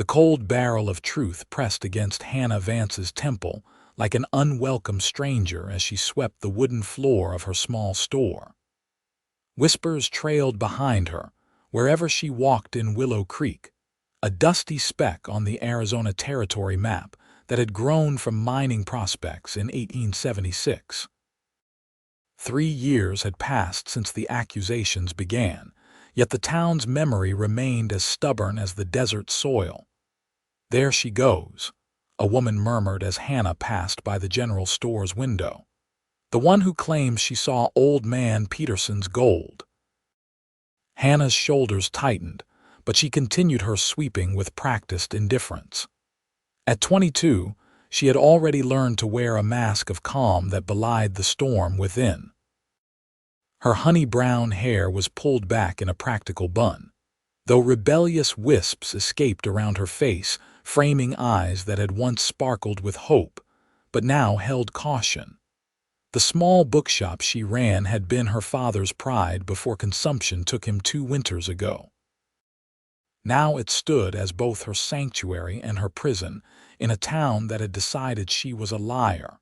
The cold barrel of truth pressed against Hannah Vance's temple like an unwelcome stranger as she swept the wooden floor of her small store. Whispers trailed behind her wherever she walked in Willow Creek, a dusty speck on the Arizona Territory map that had grown from mining prospects in 1876. 3 years had passed since the accusations began, yet the town's memory remained as stubborn as the desert soil. "There she goes," a woman murmured as Hannah passed by the general store's window. "The one who claims she saw Old Man Peterson's gold." Hannah's shoulders tightened, but she continued her sweeping with practiced indifference. At 22, she had already learned to wear a mask of calm that belied the storm within. Her honey-brown hair was pulled back in a practical bun, though rebellious wisps escaped around her face, framing eyes that had once sparkled with hope, but now held caution. The small bookshop she ran had been her father's pride before consumption took him 2 winters ago. Now it stood as both her sanctuary and her prison in a town that had decided she was a liar.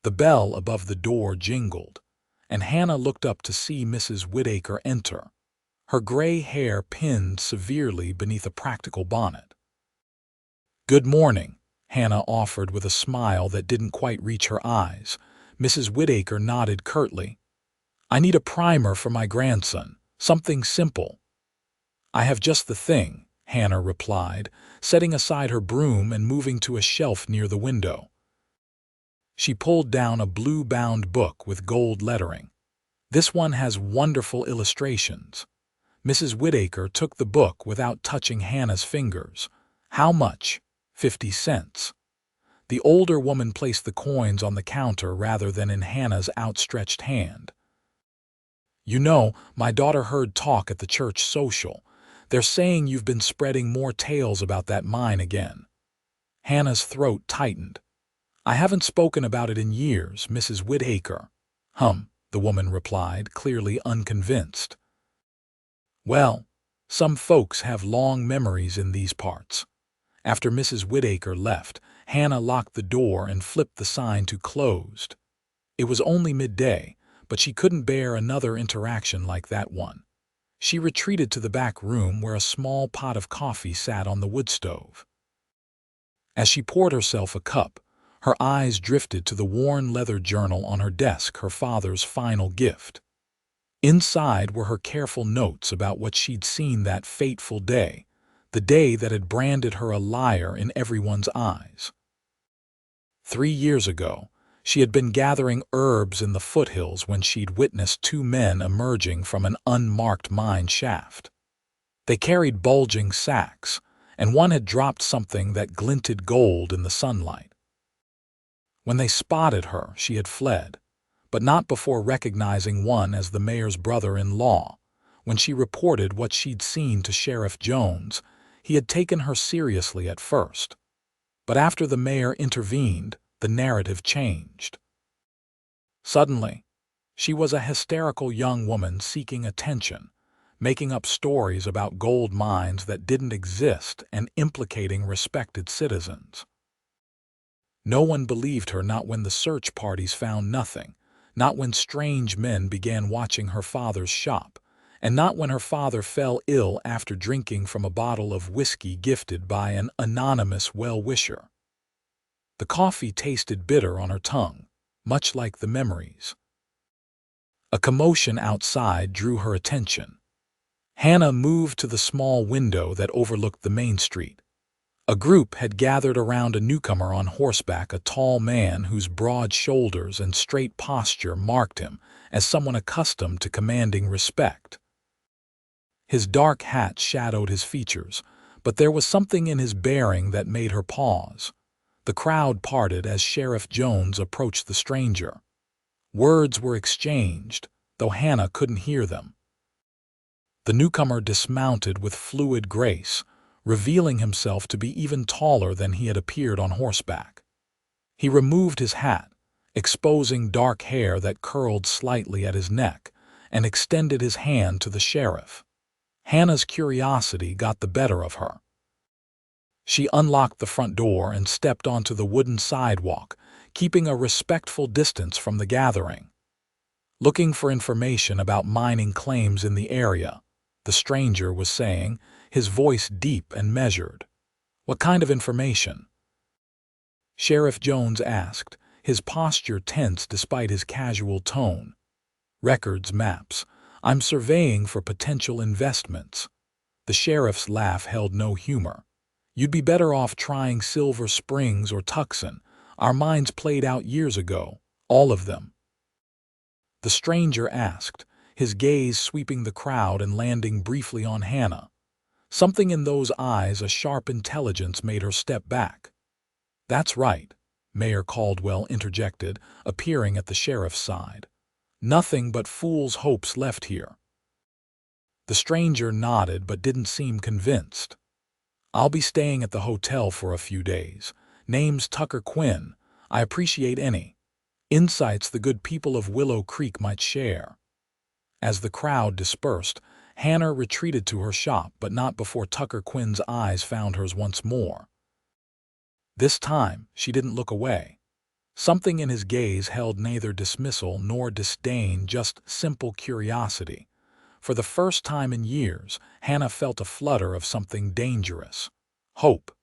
The bell above the door jingled, and Hannah looked up to see Mrs. Whittaker enter, her gray hair pinned severely beneath a practical bonnet. "Good morning," Hannah offered with a smile that didn't quite reach her eyes. Mrs. Whittaker nodded curtly. "I need a primer for my grandson, something simple." "I have just the thing," Hannah replied, setting aside her broom and moving to a shelf near the window. She pulled down a blue-bound book with gold lettering. "This one has wonderful illustrations." Mrs. Whittaker took the book without touching Hannah's fingers. "How much?" 50 cents. The older woman placed the coins on the counter rather than in Hannah's outstretched hand. "You know, my daughter heard talk at the church social. They're saying you've been spreading more tales about that mine again." Hannah's throat tightened. "I haven't spoken about it in years, Mrs. Whittaker." The woman replied, clearly unconvinced. "Well, some folks have long memories in these parts." After Mrs. Whittaker left, Hannah locked the door and flipped the sign to closed. It was only midday, but she couldn't bear another interaction like that one. She retreated to the back room where a small pot of coffee sat on the wood stove. As she poured herself a cup, her eyes drifted to the worn leather journal on her desk, her father's final gift. Inside were her careful notes about what she'd seen that fateful day, the day that had branded her a liar in everyone's eyes. 3 years ago, she had been gathering herbs in the foothills when she'd witnessed 2 men emerging from an unmarked mine shaft. They carried bulging sacks, and one had dropped something that glinted gold in the sunlight. When they spotted her, she had fled, but not before recognizing one as the mayor's brother-in-law. When she reported what she'd seen to Sheriff Jones, he had taken her seriously at first. But after the mayor intervened, the narrative changed. Suddenly, she was a hysterical young woman seeking attention, making up stories about gold mines that didn't exist and implicating respected citizens. No one believed her, not when the search parties found nothing, not when strange men began watching her father's shop, and not when her father fell ill after drinking from a bottle of whiskey gifted by an anonymous well-wisher. The coffee tasted bitter on her tongue, much like the memories. A commotion outside drew her attention. Hannah moved to the small window that overlooked the main street. A group had gathered around a newcomer on horseback, a tall man whose broad shoulders and straight posture marked him as someone accustomed to commanding respect. His dark hat shadowed his features, but there was something in his bearing that made her pause. The crowd parted as Sheriff Jones approached the stranger. Words were exchanged, though Hannah couldn't hear them. The newcomer dismounted with fluid grace, revealing himself to be even taller than he had appeared on horseback. He removed his hat, exposing dark hair that curled slightly at his neck, and extended his hand to the sheriff. Hannah's curiosity got the better of her. She unlocked the front door and stepped onto the wooden sidewalk, keeping a respectful distance from the gathering. Looking for information about mining claims in the area, the stranger was saying, his voice deep and measured. "What kind of information?" Sheriff Jones asked, his posture tense despite his casual tone. "Records, maps. I'm surveying for potential investments." The sheriff's laugh held no humor. "You'd be better off trying Silver Springs or Tucson. Our mines played out years ago, all of them." The stranger asked, his gaze sweeping the crowd and landing briefly on Hannah. Something in those eyes, a sharp intelligence, made her step back. "That's right," Mayor Caldwell interjected, appearing at the sheriff's side. "Nothing but fool's hopes left here." The stranger nodded but didn't seem convinced. "I'll be staying at the hotel for a few days. Name's Tucker Quinn. I appreciate any insights the good people of Willow Creek might share." As the crowd dispersed, Hannah retreated to her shop, but not before Tucker Quinn's eyes found hers once more. This time, she didn't look away. Something in his gaze held neither dismissal nor disdain, just simple curiosity. For the first time in years, Hannah felt a flutter of something dangerous. Hope.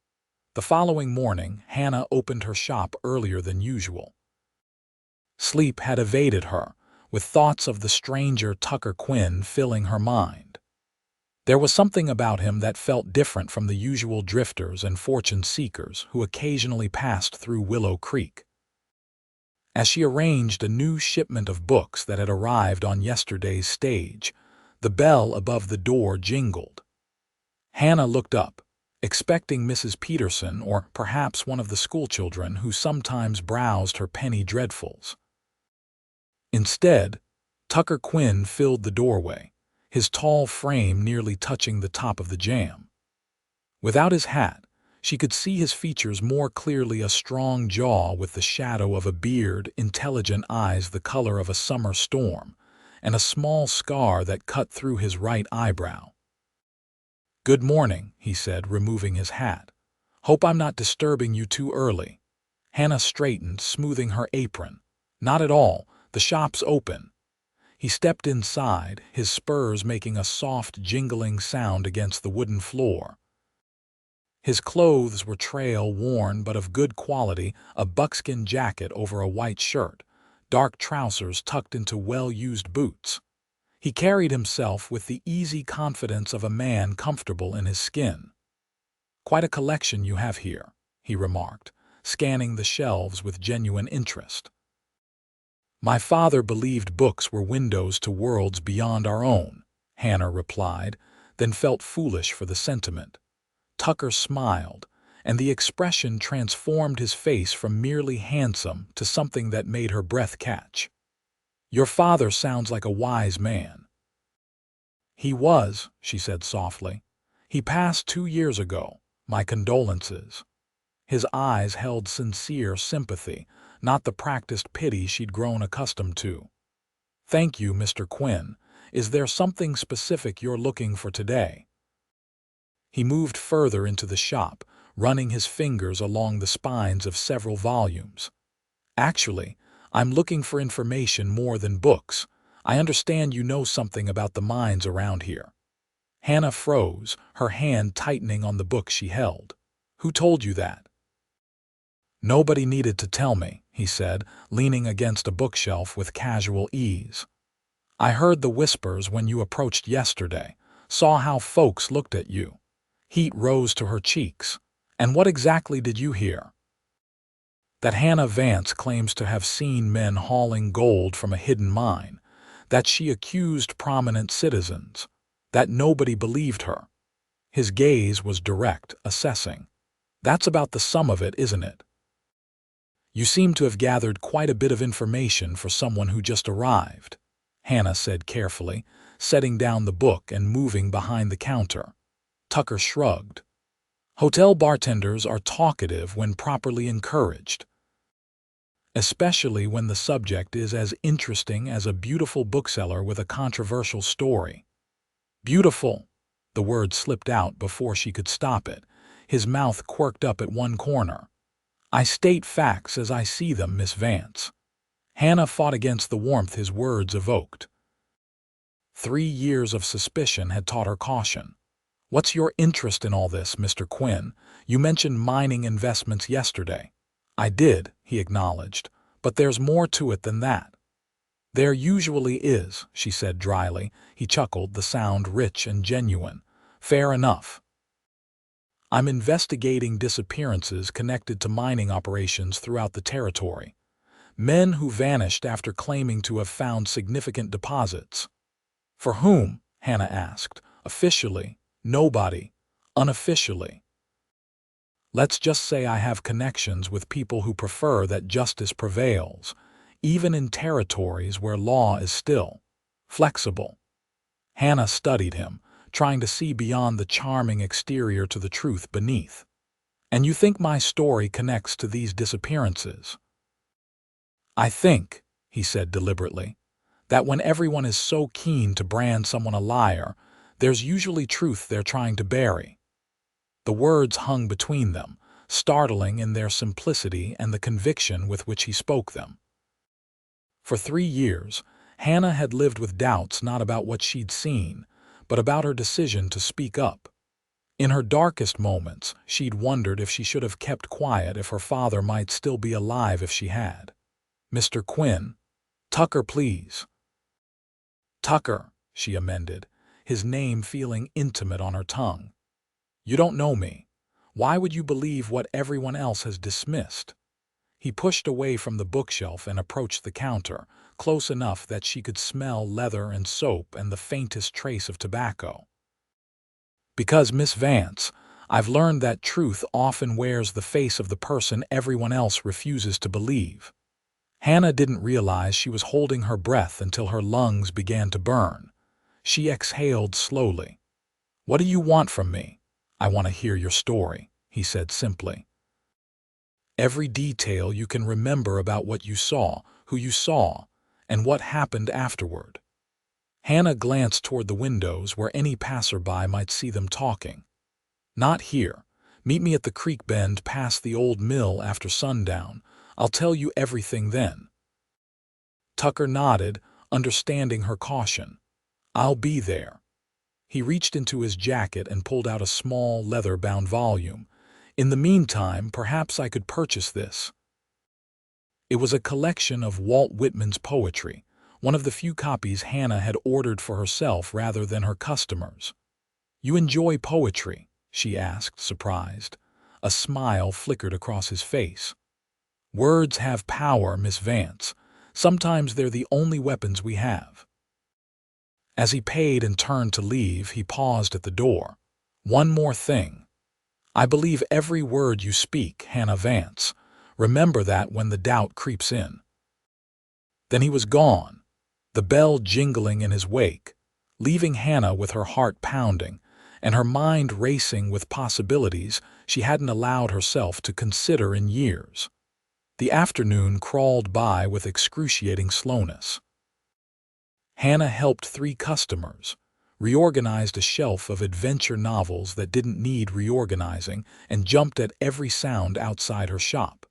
The following morning, Hannah opened her shop earlier than usual. Sleep had evaded her, with thoughts of the stranger Tucker Quinn filling her mind. There was something about him that felt different from the usual drifters and fortune-seekers who occasionally passed through Willow Creek. As she arranged a new shipment of books that had arrived on yesterday's stage, the bell above the door jingled. Hannah looked up, expecting Mrs. Peterson or perhaps one of the schoolchildren who sometimes browsed her penny dreadfuls. Instead, Tucker Quinn filled the doorway, his tall frame nearly touching the top of the jamb. Without his hat, she could see his features more clearly: a strong jaw with the shadow of a beard, intelligent eyes the color of a summer storm, and a small scar that cut through his right eyebrow. "Good morning," he said, removing his hat. "Hope I'm not disturbing you too early." Hannah straightened, smoothing her apron. "Not at all. The shop's open." He stepped inside, his spurs making a soft, jingling sound against the wooden floor. His clothes were trail-worn but of good quality, a buckskin jacket over a white shirt, dark trousers tucked into well-used boots. He carried himself with the easy confidence of a man comfortable in his skin. "Quite a collection you have here," he remarked, scanning the shelves with genuine interest. "My father believed books were windows to worlds beyond our own," Hannah replied, then felt foolish for the sentiment. Tucker smiled, and the expression transformed his face from merely handsome to something that made her breath catch. "Your father sounds like a wise man." "He was," she said softly. "He passed 2 years ago. My condolences." His eyes held sincere sympathy, not the practiced pity she'd grown accustomed to. "Thank you, Mr. Quinn. Is there something specific you're looking for today?" He moved further into the shop, running his fingers along the spines of several volumes. "Actually, I'm looking for information more than books. I understand you know something about the mines around here." Hannah froze, her hand tightening on the book she held. "Who told you that?" "Nobody needed to tell me," he said, leaning against a bookshelf with casual ease. "I heard the whispers when you approached yesterday, saw how folks looked at you." Heat rose to her cheeks. "And what exactly did you hear?" "That Hannah Vance claims to have seen men hauling gold from a hidden mine, that she accused prominent citizens, that nobody believed her." His gaze was direct, assessing. "That's about the sum of it, isn't it?" "You seem to have gathered quite a bit of information for someone who just arrived," Hannah said carefully, setting down the book and moving behind the counter. Tucker shrugged. "Hotel bartenders are talkative when properly encouraged, especially when the subject is as interesting as a beautiful bookseller with a controversial story." "Beautiful." The word slipped out before she could stop it, his mouth quirked up at one corner. "I state facts as I see them, Miss Vance." Hannah fought against the warmth his words evoked. 3 years of suspicion had taught her caution. "What's your interest in all this, Mr. Quinn? You mentioned mining investments yesterday." "I did," he acknowledged, "but there's more to it than that." "There usually is," she said dryly. He chuckled, the sound rich and genuine. "Fair enough. I'm investigating disappearances connected to mining operations throughout the territory. Men who vanished after claiming to have found significant deposits." "For whom?" Hannah asked. "Officially, nobody. Unofficially, let's just say I have connections with people who prefer that justice prevails, even in territories where law is still flexible." Hannah studied him, trying to see beyond the charming exterior to the truth beneath. "And you think my story connects to these disappearances?" "I think," he said deliberately, "that when everyone is so keen to brand someone a liar, there's usually truth they're trying to bury." The words hung between them, startling in their simplicity and the conviction with which he spoke them. For 3 years, Hannah had lived with doubts not about what she'd seen, but about her decision to speak up. In her darkest moments, she'd wondered if she should have kept quiet, if her father might still be alive if she had. "Mr. Quinn." "Tucker, please." "Tucker," she amended, his name feeling intimate on her tongue. "You don't know me. Why would you believe what everyone else has dismissed?" He pushed away from the bookshelf and approached the counter, close enough that she could smell leather and soap and the faintest trace of tobacco. "Because, Miss Vance, I've learned that truth often wears the face of the person everyone else refuses to believe." Hannah didn't realize she was holding her breath until her lungs began to burn. She exhaled slowly. "What do you want from me?" "I want to hear your story," he said simply. "Every detail you can remember about what you saw, who you saw, and what happened afterward." Hannah glanced toward the windows where any passerby might see them talking. "Not here. Meet me at the creek bend past the old mill after sundown. I'll tell you everything then." Tucker nodded, understanding her caution. "I'll be there." He reached into his jacket and pulled out a small leather-bound volume. "In the meantime, perhaps I could purchase this." It was a collection of Walt Whitman's poetry, one of the few copies Hannah had ordered for herself rather than her customers. "You enjoy poetry?" she asked, surprised. A smile flickered across his face. "Words have power, Miss Vance. Sometimes they're the only weapons we have." As he paid and turned to leave, he paused at the door. "One more thing. I believe every word you speak, Hannah Vance. Remember that when the doubt creeps in." Then he was gone, the bell jingling in his wake, leaving Hannah with her heart pounding and her mind racing with possibilities she hadn't allowed herself to consider in years. The afternoon crawled by with excruciating slowness. Hannah helped 3 customers, reorganized a shelf of adventure novels that didn't need reorganizing, and jumped at every sound outside her shop.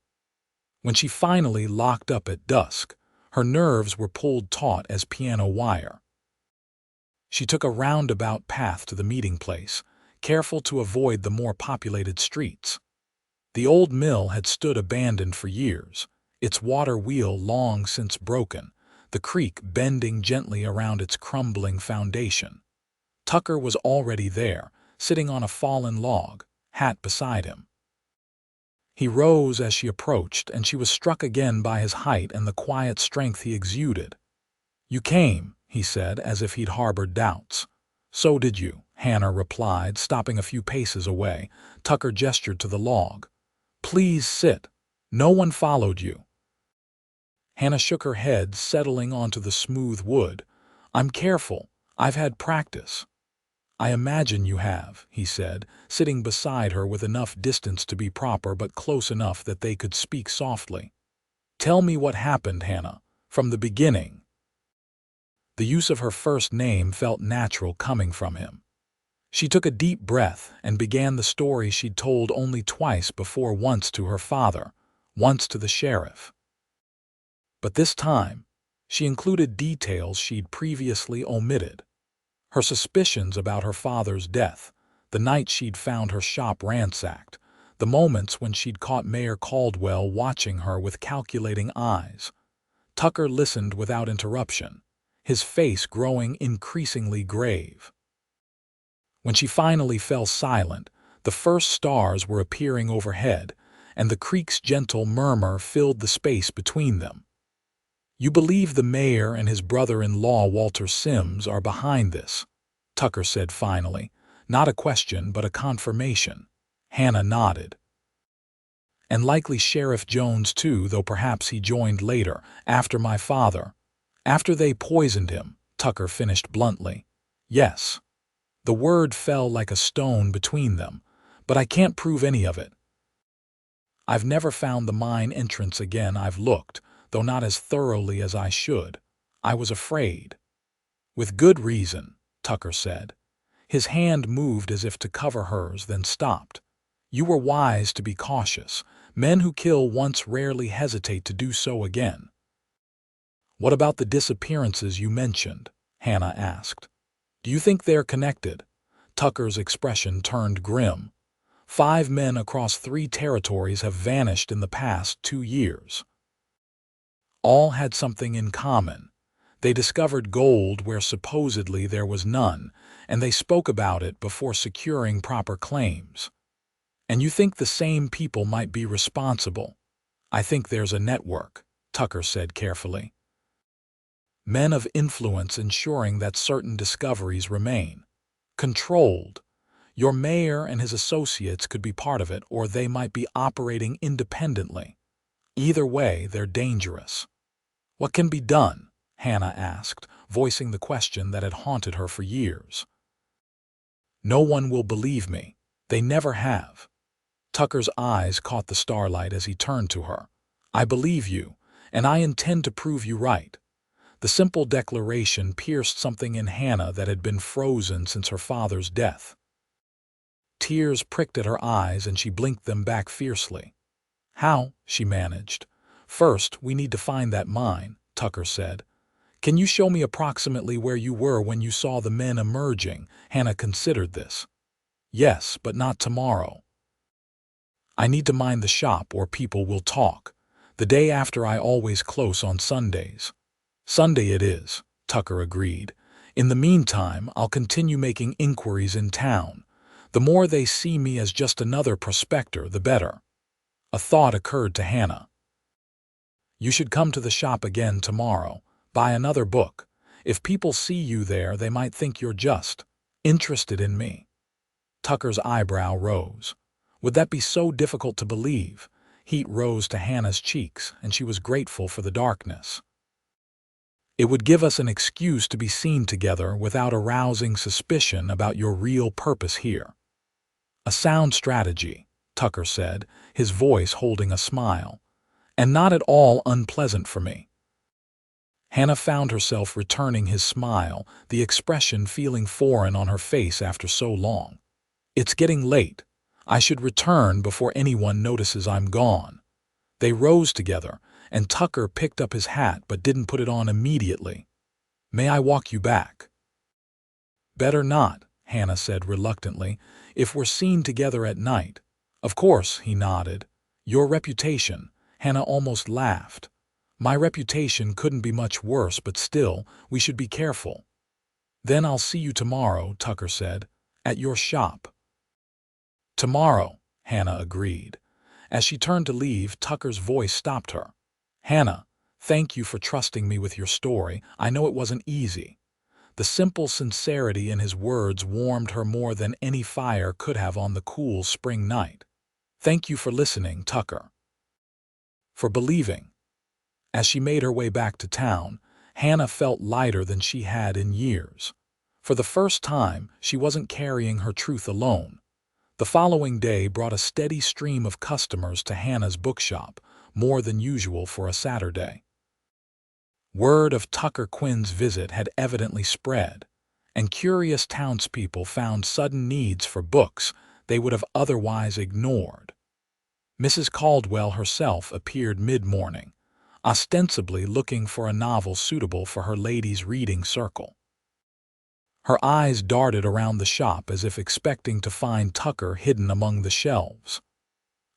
When she finally locked up at dusk, her nerves were pulled taut as piano wire. She took a roundabout path to the meeting place, careful to avoid the more populated streets. The old mill had stood abandoned for years, its water wheel long since broken, the creek bending gently around its crumbling foundation. Tucker was already there, sitting on a fallen log, hat beside him. He rose as she approached, and she was struck again by his height and the quiet strength he exuded. "You came," he said, as if he'd harbored doubts. "So did you," Hannah replied, stopping a few paces away. Tucker gestured to the log. "Please sit. No one followed you." Hannah shook her head, settling onto the smooth wood. "I'm careful. I've had practice." "I imagine you have," he said, sitting beside her with enough distance to be proper but close enough that they could speak softly. "Tell me what happened, Hannah, from the beginning." The use of her first name felt natural coming from him. She took a deep breath and began the story she'd told only twice before, once to her father, once to the sheriff. But this time, she included details she'd previously omitted. Her suspicions about her father's death, the night she'd found her shop ransacked, the moments when she'd caught Mayor Caldwell watching her with calculating eyes. Tucker listened without interruption, his face growing increasingly grave. When she finally fell silent, the first stars were appearing overhead, and the creek's gentle murmur filled the space between them. "You believe the mayor and his brother-in-law Walter Sims are behind this," Tucker said finally. Not a question, but a confirmation. Hannah nodded. "And likely Sheriff Jones too, though perhaps he joined later, after my father. After they poisoned him," Tucker finished bluntly. "Yes." The word fell like a stone between them, "but I can't prove any of it. I've never found the mine entrance again. I've looked, though not as thoroughly as I should. I was afraid." "With good reason," Tucker said. His hand moved as if to cover hers, then stopped. "You were wise to be cautious. Men who kill once rarely hesitate to do so again." "What about the disappearances you mentioned?" Hannah asked. "Do you think they're connected?" Tucker's expression turned grim. 5 men across 3 territories have vanished in the past 2 years. All had something in common. They discovered gold where supposedly there was none, and they spoke about it before securing proper claims. "And you think the same people might be responsible?" "I think there's a network," Tucker said carefully. "Men of influence ensuring that certain discoveries remain. Controlled. Your mayor and his associates could be part of it, or they might be operating independently. Either way, they're dangerous." "What can be done?" Hannah asked, voicing the question that had haunted her for years. "No one will believe me. They never have." Tucker's eyes caught the starlight as he turned to her. "I believe you, and I intend to prove you right." The simple declaration pierced something in Hannah that had been frozen since her father's death. Tears pricked at her eyes and she blinked them back fiercely. "How?" she managed. "First, we need to find that mine," Tucker said. "Can you show me approximately where you were when you saw the men emerging?" Hannah considered this. "Yes, but not tomorrow. I need to mind the shop or people will talk. The day after I always close on Sundays." "Sunday it is," Tucker agreed. "In the meantime, I'll continue making inquiries in town. The more they see me as just another prospector, the better." A thought occurred to Hannah. "You should come to the shop again tomorrow. Buy another book. If people see you there, they might think you're just interested in me." Tucker's eyebrow rose. Would that be so difficult to believe? Heat rose to Hannah's cheeks, and she was grateful for the darkness. "It would give us an excuse to be seen together without arousing suspicion about your real purpose here." "A sound strategy," Tucker said, his voice holding a smile. "And not at all unpleasant for me." Hannah found herself returning his smile, the expression feeling foreign on her face after so long. "It's getting late. I should return before anyone notices I'm gone." They rose together, and Tucker picked up his hat but didn't put it on immediately. "May I walk you back?" "Better not," Hannah said reluctantly, "if we're seen together at night." "Of course," he nodded. "Your reputation," Hannah almost laughed. "My reputation couldn't be much worse, but still, we should be careful." "Then I'll see you tomorrow," Tucker said, "at your shop." "Tomorrow," Hannah agreed. As she turned to leave, Tucker's voice stopped her. "Hannah, thank you for trusting me with your story. I know it wasn't easy." The simple sincerity in his words warmed her more than any fire could have on the cool spring night. "Thank you for listening, Tucker. For believing." As she made her way back to town, Hannah felt lighter than she had in years. For the first time, she wasn't carrying her truth alone. The following day brought a steady stream of customers to Hannah's bookshop, more than usual for a Saturday. Word of Tucker Quinn's visit had evidently spread. and curious townspeople found sudden needs for books they would have otherwise ignored. Mrs. Caldwell herself appeared mid-morning, ostensibly looking for a novel suitable for her ladies' reading circle. Her eyes darted around the shop as if expecting to find Tucker hidden among the shelves.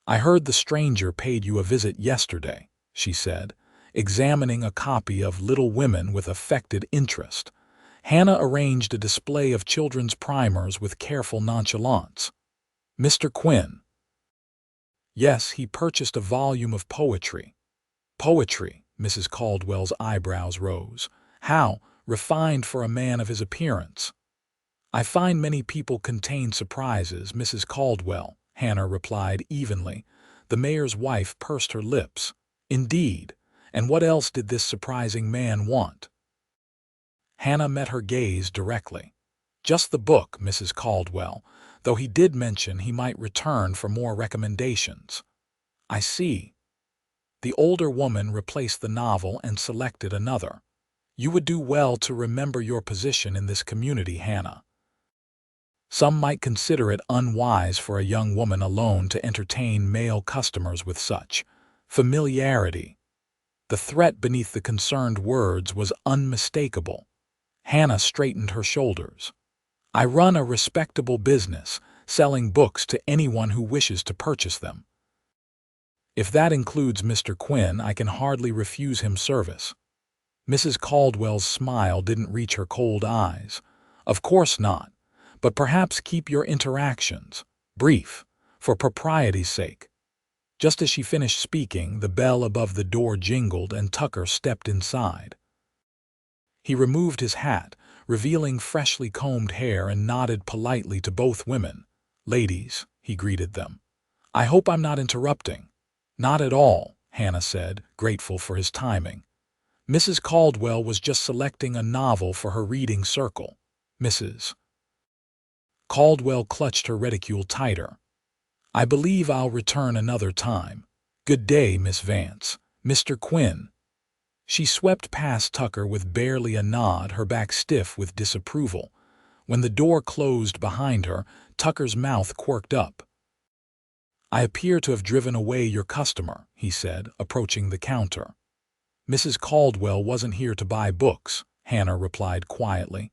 "I heard the stranger paid you a visit yesterday," she said, examining a copy of Little Women with affected interest. Hannah arranged a display of children's primers with careful nonchalance. "Mr. Quinn?" "Yes, he purchased a volume of poetry." "Poetry?" Mrs. Caldwell's eyebrows rose. "How refined for a man of his appearance." "I find many people contain surprises, Mrs. Caldwell," Hannah replied evenly. The mayor's wife pursed her lips. "Indeed, and what else did this surprising man want?" Hannah met her gaze directly. "Just the book, Mrs. Caldwell, though he did mention he might return for more recommendations." "I see." The older woman replaced the novel and selected another. "You would do well to remember your position in this community, Hannah. Some might consider it unwise for a young woman alone to entertain male customers with such familiarity." The threat beneath the concerned words was unmistakable. Hannah straightened her shoulders. "I run a respectable business, selling books to anyone who wishes to purchase them. If that includes Mr. Quinn, I can hardly refuse him service." Mrs. Caldwell's smile didn't reach her cold eyes. "Of course not, but perhaps keep your interactions brief, for propriety's sake." Just as she finished speaking, the bell above the door jingled and Tucker stepped inside. He removed his hat, revealing freshly combed hair, and nodded politely to both women. "Ladies," he greeted them. "I hope I'm not interrupting." "Not at all," Hannah said, grateful for his timing. Mrs. Caldwell was just selecting a novel for her reading circle. Mrs. Caldwell clutched her reticule tighter. "I believe I'll return another time. Good day, Miss Vance. Mr. Quinn." She swept past Tucker with barely a nod, her back stiff with disapproval. When the door closed behind her, Tucker's mouth quirked up. "I appear to have driven away your customer," he said, approaching the counter. "Mrs. Caldwell wasn't here to buy books," Hannah replied quietly.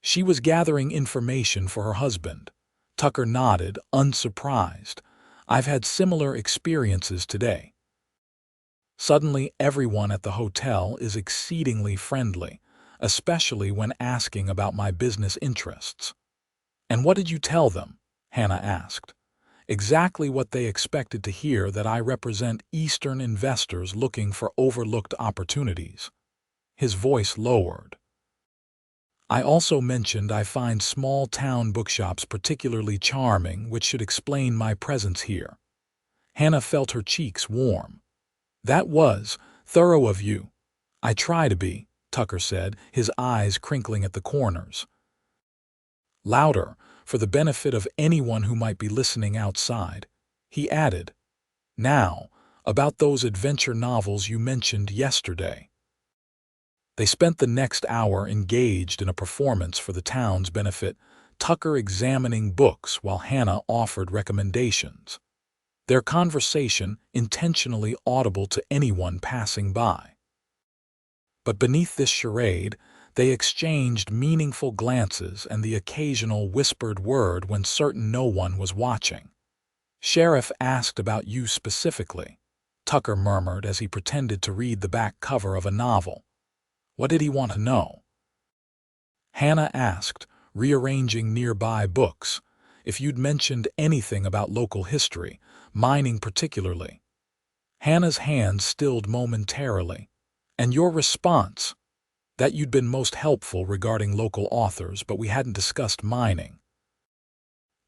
"She was gathering information for her husband." Tucker nodded, unsurprised. "I've had similar experiences today." Suddenly, everyone at the hotel is exceedingly friendly, especially when asking about my business interests. "And what did you tell them?" Hannah asked. "Exactly what they expected to hear, that I represent Eastern investors looking for overlooked opportunities." His voice lowered. "I also mentioned I find small-town bookshops particularly charming, which should explain my presence here." Hannah felt her cheeks warm. "That was thorough of you." "I try to be," Tucker said, his eyes crinkling at the corners. Louder, for the benefit of anyone who might be listening outside, he added, "Now, about those adventure novels you mentioned yesterday." They spent the next hour engaged in a performance for the town's benefit, Tucker examining books while Hannah offered recommendations. Their conversation intentionally audible to anyone passing by. But beneath this charade, they exchanged meaningful glances and the occasional whispered word when certain no one was watching. "Sheriff asked about you specifically," Tucker murmured as he pretended to read the back cover of a novel. "What did he want to know?" Hannah asked, rearranging nearby books. "If you'd mentioned anything about local history, mining particularly." Hannah's hands stilled momentarily. "And your response?" "That you'd been most helpful regarding local authors, but we hadn't discussed mining."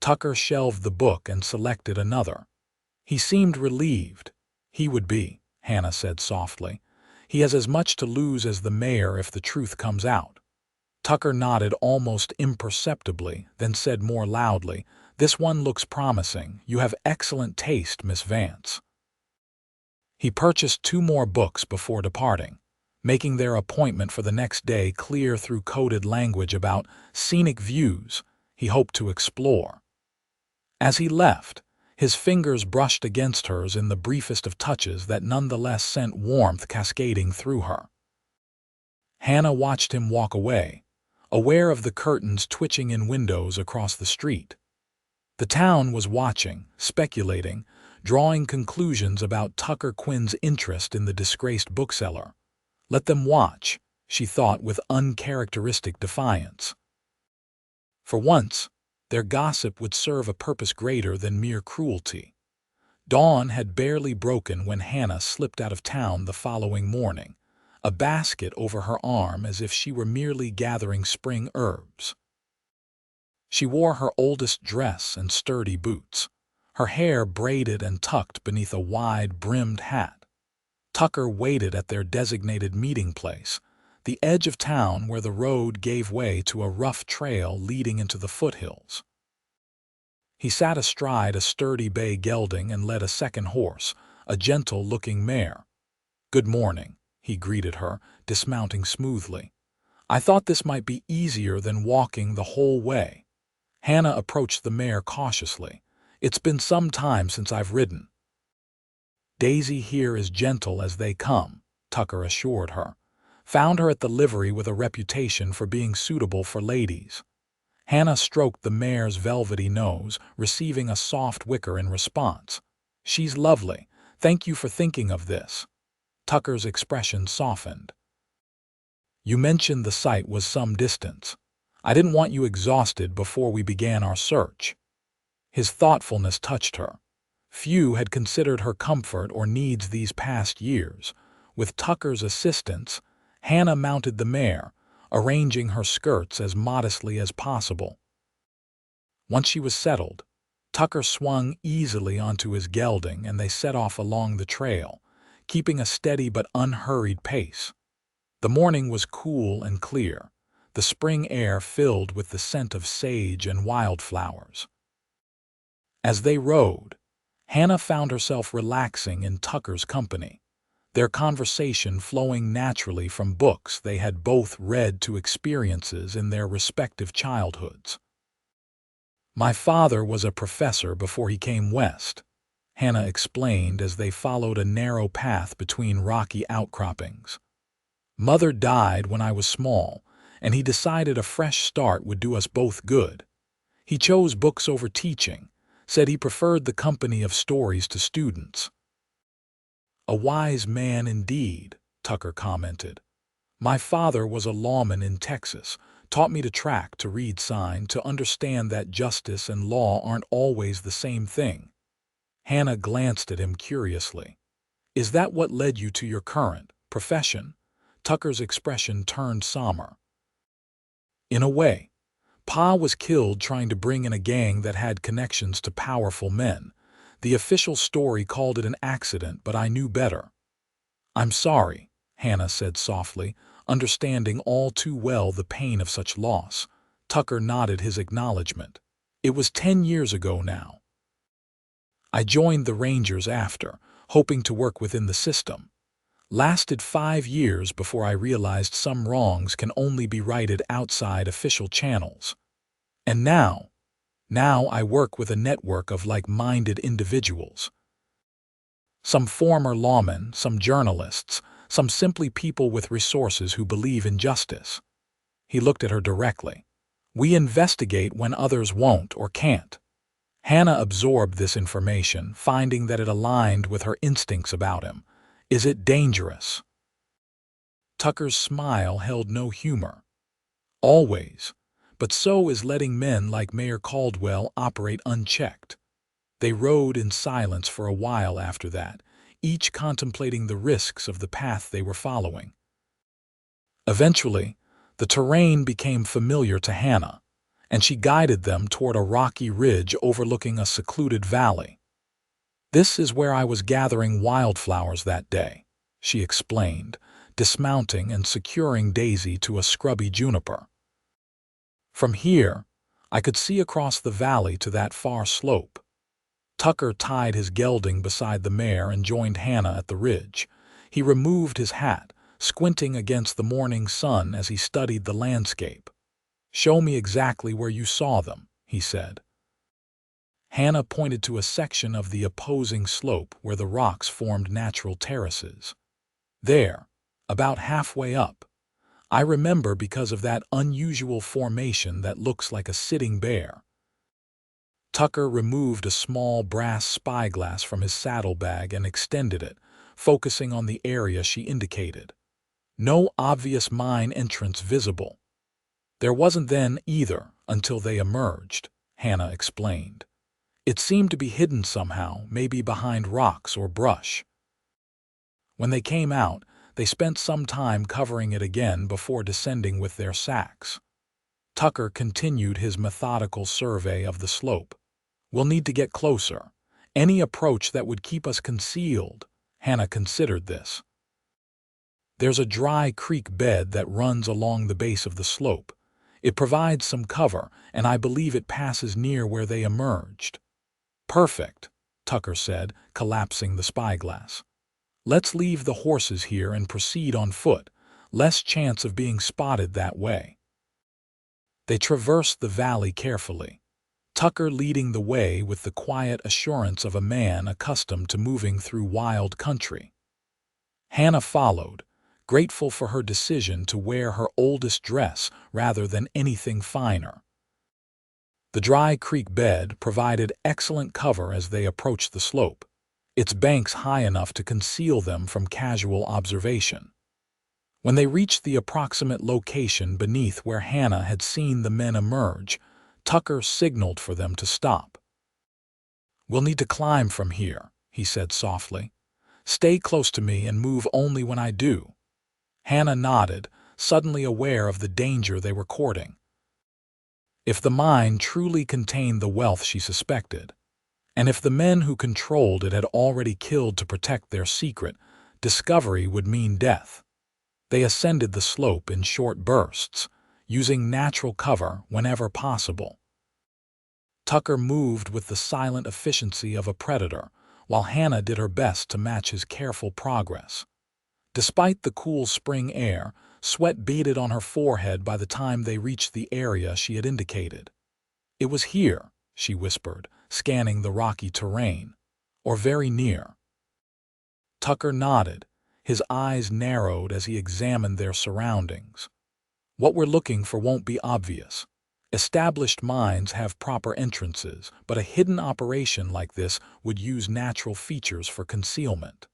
Tucker shelved the book and selected another. He seemed relieved. "He would be," Hannah said softly. "He has as much to lose as the mayor if the truth comes out." Tucker nodded almost imperceptibly, then said more loudly, "This one looks promising. You have excellent taste, Miss Vance." He purchased 2 more books before departing. making their appointment for the next day clear through coded language about scenic views he hoped to explore. As he left, his fingers brushed against hers in the briefest of touches that nonetheless sent warmth cascading through her. Hannah watched him walk away, aware of the curtains twitching in windows across the street. The town was watching, speculating, drawing conclusions about Tucker Quinn's interest in the disgraced bookseller. Let them watch, she thought with uncharacteristic defiance. For once, their gossip would serve a purpose greater than mere cruelty. Dawn had barely broken when Hannah slipped out of town the following morning, a basket over her arm as if she were merely gathering spring herbs. She wore her oldest dress and sturdy boots, her hair braided and tucked beneath a wide-brimmed hat. Tucker waited at their designated meeting place, the edge of town where the road gave way to a rough trail leading into the foothills. He sat astride a sturdy bay gelding and led a second horse, a gentle-looking mare. "Good morning," he greeted her, dismounting smoothly. "I thought this might be easier than walking the whole way." Hannah approached the mare cautiously. "It's been some time since I've ridden." "Daisy here is gentle as they come," Tucker assured her. "Found her at the livery with a reputation for being suitable for ladies." Hannah stroked the mare's velvety nose, receiving a soft whicker in response. "She's lovely. Thank you for thinking of this." Tucker's expression softened. "You mentioned the site was some distance. I didn't want you exhausted before we began our search." His thoughtfulness touched her. Few had considered her comfort or needs these past years. With Tucker's assistance, Hannah mounted the mare, arranging her skirts as modestly as possible. Once she was settled, Tucker swung easily onto his gelding and they set off along the trail, keeping a steady but unhurried pace. The morning was cool and clear, the spring air filled with the scent of sage and wildflowers. As they rode, Hannah found herself relaxing in Tucker's company, their conversation flowing naturally from books they had both read to experiences in their respective childhoods. "My father was a professor before he came west," Hannah explained as they followed a narrow path between rocky outcroppings. "Mother died when I was small, and he decided a fresh start would do us both good. He chose books over teaching, said he preferred the company of stories to students." "A wise man indeed," Tucker commented. "My father was a lawman in Texas, taught me to track, to read sign, to understand that justice and law aren't always the same thing." Hannah glanced at him curiously. "Is that what led you to your current profession?" Tucker's expression turned somber. "In a way. Pa was killed trying to bring in a gang that had connections to powerful men. The official story called it an accident, but I knew better." "I'm sorry," Hannah said softly, understanding all too well the pain of such loss. Tucker nodded his acknowledgement. "It was 10 years ago now. I joined the Rangers after, hoping to work within the system. Lasted 5 years before I realized some wrongs can only be righted outside official channels. And now I work with a network of like-minded individuals. Some former lawmen, some journalists, some simply people with resources who believe in justice." He looked at her directly. "We investigate when others won't or can't." Hannah absorbed this information, finding that it aligned with her instincts about him. "Is it dangerous?" Tucker's smile held no humor. "Always. But so is letting men like Mayor Caldwell operate unchecked." They rode in silence for a while after that, each contemplating the risks of the path they were following. Eventually, the terrain became familiar to Hannah, and she guided them toward a rocky ridge overlooking a secluded valley. "This is where I was gathering wildflowers that day," she explained, dismounting and securing Daisy to a scrubby juniper. "From here, I could see across the valley to that far slope." Tucker tied his gelding beside the mare and joined Hannah at the ridge. He removed his hat, squinting against the morning sun as he studied the landscape. "Show me exactly where you saw them," he said. Hannah pointed to a section of the opposing slope where the rocks formed natural terraces. "There, about halfway up. I remember because of that unusual formation that looks like a sitting bear." Tucker removed a small brass spyglass from his saddlebag and extended it, focusing on the area she indicated. No obvious mine entrance visible. "There wasn't then either until they emerged," Hannah explained. "It seemed to be hidden somehow, maybe behind rocks or brush. When they came out, they spent some time covering it again before descending with their sacks." Tucker continued his methodical survey of the slope. "We'll need to get closer. Any approach that would keep us concealed." Hannah considered this. "There's a dry creek bed that runs along the base of the slope. It provides some cover, and I believe it passes near where they emerged." "Perfect," Tucker said, collapsing the spyglass. "Let's leave the horses here and proceed on foot. Less chance of being spotted that way." They traversed the valley carefully, Tucker leading the way with the quiet assurance of a man accustomed to moving through wild country. Hannah followed, grateful for her decision to wear her oldest dress rather than anything finer. The dry creek bed provided excellent cover as they approached the slope, its banks high enough to conceal them from casual observation. When they reached the approximate location beneath where Hannah had seen the men emerge, Tucker signaled for them to stop. "We'll need to climb from here," he said softly. "Stay close to me and move only when I do." Hannah nodded, suddenly aware of the danger they were courting. If the mine truly contained the wealth she suspected, and if the men who controlled it had already killed to protect their secret, discovery would mean death. They ascended the slope in short bursts, using natural cover whenever possible. Tucker moved with the silent efficiency of a predator, while Hannah did her best to match his careful progress. Despite the cool spring air, sweat beaded on her forehead by the time they reached the area she had indicated. "It was here," she whispered, scanning the rocky terrain. "Or very near." Tucker nodded, his eyes narrowed as he examined their surroundings. "What we're looking for won't be obvious. Established mines have proper entrances, but a hidden operation like this would use natural features for concealment."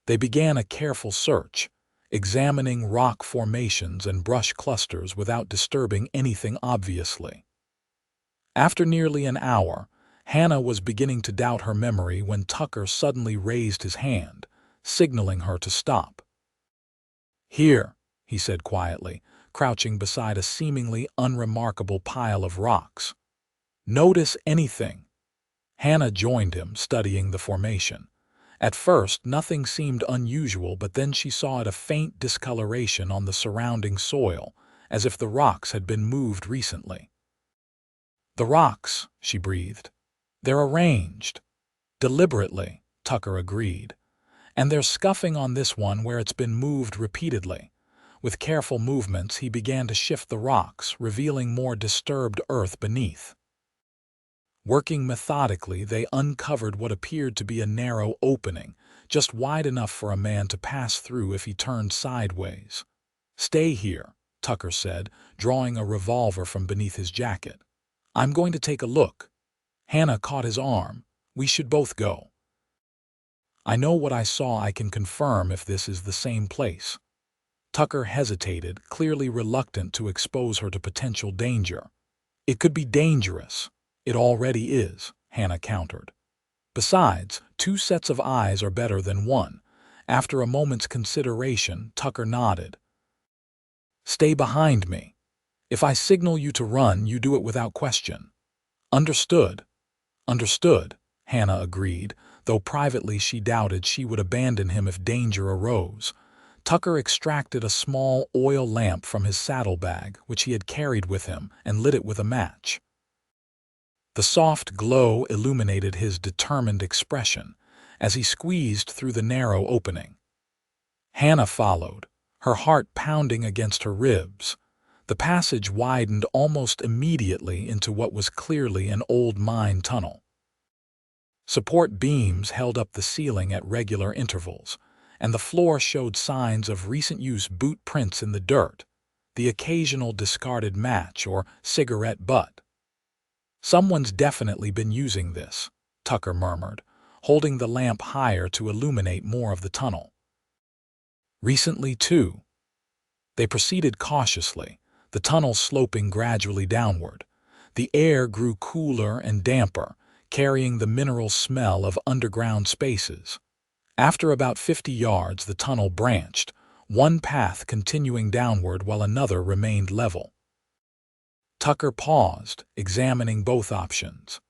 They began a careful search, examining rock formations and brush clusters without disturbing anything obviously. After nearly an hour, Hannah was beginning to doubt her memory when Tucker suddenly raised his hand, signaling her to stop. "Here," he said quietly, crouching beside a seemingly unremarkable pile of rocks. "Notice anything?" Hannah joined him, studying the formation. At first, nothing seemed unusual, but then she saw a faint discoloration on the surrounding soil, as if the rocks had been moved recently. "The rocks," she breathed. "They're arranged." "Deliberately," Tucker agreed. "And they're scuffing on this one where it's been moved repeatedly." With careful movements, he began to shift the rocks, revealing more disturbed earth beneath. Working methodically, they uncovered what appeared to be a narrow opening, just wide enough for a man to pass through if he turned sideways. "Stay here," Tucker said, drawing a revolver from beneath his jacket. "I'm going to take a look." Hannah caught his arm. "We should both go. I know what I saw. I can confirm if this is the same place." Tucker hesitated, clearly reluctant to expose her to potential danger. "It could be dangerous." "It already is," Hannah countered. "Besides, 2 sets of eyes are better than 1. After a moment's consideration, Tucker nodded. "Stay behind me. If I signal you to run, you do it without question." "Understood." "Understood," Hannah agreed, though privately she doubted she would abandon him if danger arose. Tucker extracted a small oil lamp from his saddlebag, which he had carried with him, and lit it with a match. The soft glow illuminated his determined expression as he squeezed through the narrow opening. Hannah followed, her heart pounding against her ribs. The passage widened almost immediately into what was clearly an old mine tunnel. Support beams held up the ceiling at regular intervals, and the floor showed signs of recent use: boot prints in the dirt, the occasional discarded match or cigarette butt. "Someone's definitely been using this," Tucker murmured, holding the lamp higher to illuminate more of the tunnel. "Recently, too." They proceeded cautiously, the tunnel sloping gradually downward. The air grew cooler and damper, carrying the mineral smell of underground spaces. After about 50 yards, the tunnel branched, one path continuing downward while another remained level. Tucker paused, examining both options.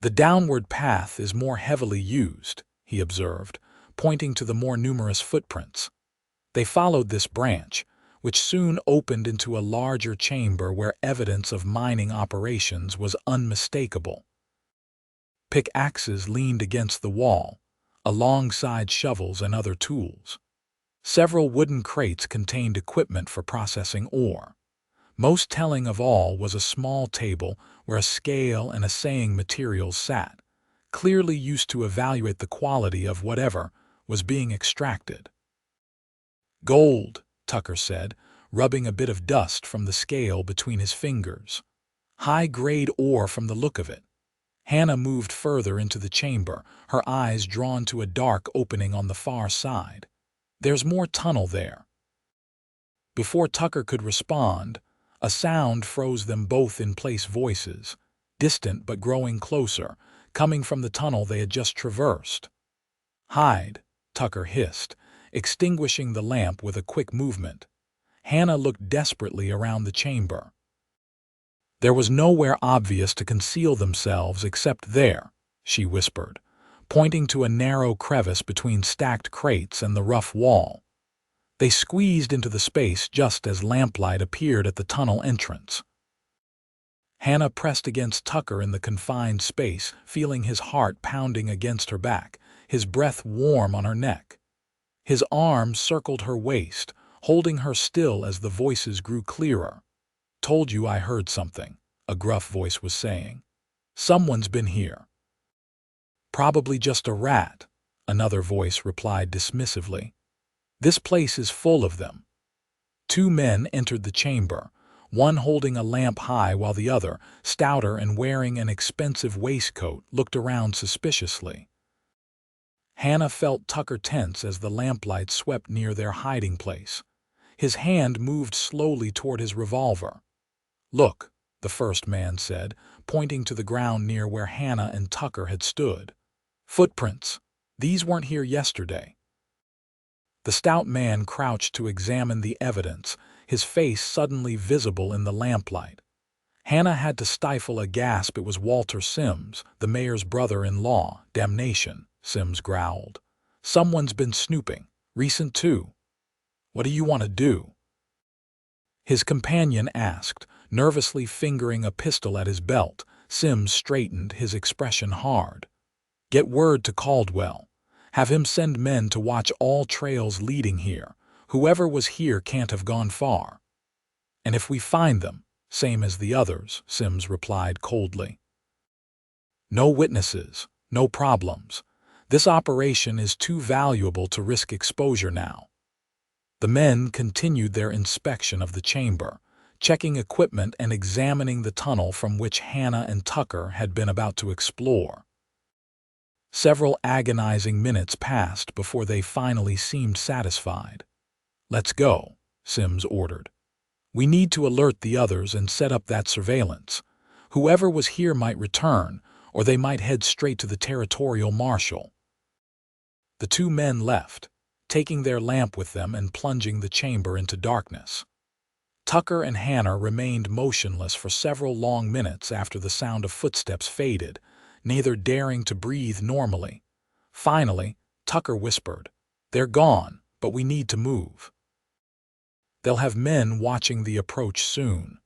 "The downward path is more heavily used," he observed, pointing to the more numerous footprints. They followed this branch, which soon opened into a larger chamber where evidence of mining operations was unmistakable. Pickaxes leaned against the wall, alongside shovels and other tools. Several wooden crates contained equipment for processing ore. Most telling of all was a small table where a scale and assaying materials sat, clearly used to evaluate the quality of whatever was being extracted. "Gold," Tucker said, rubbing a bit of dust from the scale between his fingers. "High-grade ore from the look of it." Hannah moved further into the chamber, her eyes drawn to a dark opening on the far side. "There's more tunnel there." Before Tucker could respond, a sound froze them both in place: voices, distant but growing closer, coming from the tunnel they had just traversed. "Hide," Tucker hissed, extinguishing the lamp with a quick movement. Hannah looked desperately around the chamber. There was nowhere obvious to conceal themselves except there, she whispered, pointing to a narrow crevice between stacked crates and the rough wall. They squeezed into the space just as lamplight appeared at the tunnel entrance. Hannah pressed against Tucker in the confined space, feeling his heart pounding against her back, his breath warm on her neck. His arm circled her waist, holding her still as the voices grew clearer. "Told you I heard something," a gruff voice was saying. "Someone's been here." "Probably just a rat," another voice replied dismissively. "This place is full of them." Two men entered the chamber, one holding a lamp high while the other, stouter and wearing an expensive waistcoat, looked around suspiciously. Hannah felt Tucker tense as the lamplight swept near their hiding place. His hand moved slowly toward his revolver. "Look," the first man said, pointing to the ground near where Hannah and Tucker had stood. "Footprints. These weren't here yesterday." The stout man crouched to examine the evidence, his face suddenly visible in the lamplight. Hannah had to stifle a gasp. "It was Walter Sims, the mayor's brother-in-law." "Damnation," Sims growled. "Someone's been snooping. Recent too." "What do you want to do?" his companion asked, nervously fingering a pistol at his belt. Sims straightened, his expression hard. "Get word to Caldwell. Have him send men to watch all trails leading here. Whoever was here can't have gone far." "And if we find them, same as the others," Sims replied coldly. "No witnesses, no problems. This operation is too valuable to risk exposure now." The men continued their inspection of the chamber, checking equipment and examining the tunnel from which Hannah and Tucker had been about to explore. Several agonizing minutes passed before they finally seemed satisfied. "Let's go," Sims ordered. "We need to alert the others and set up that surveillance. Whoever was here might return, or they might head straight to the territorial marshal." The two men left, taking their lamp with them and plunging the chamber into darkness. Tucker and Hannah remained motionless for several long minutes after the sound of footsteps faded, neither daring to breathe normally. Finally, Tucker whispered, "They're gone, but we need to move." "They'll have men watching the approach soon."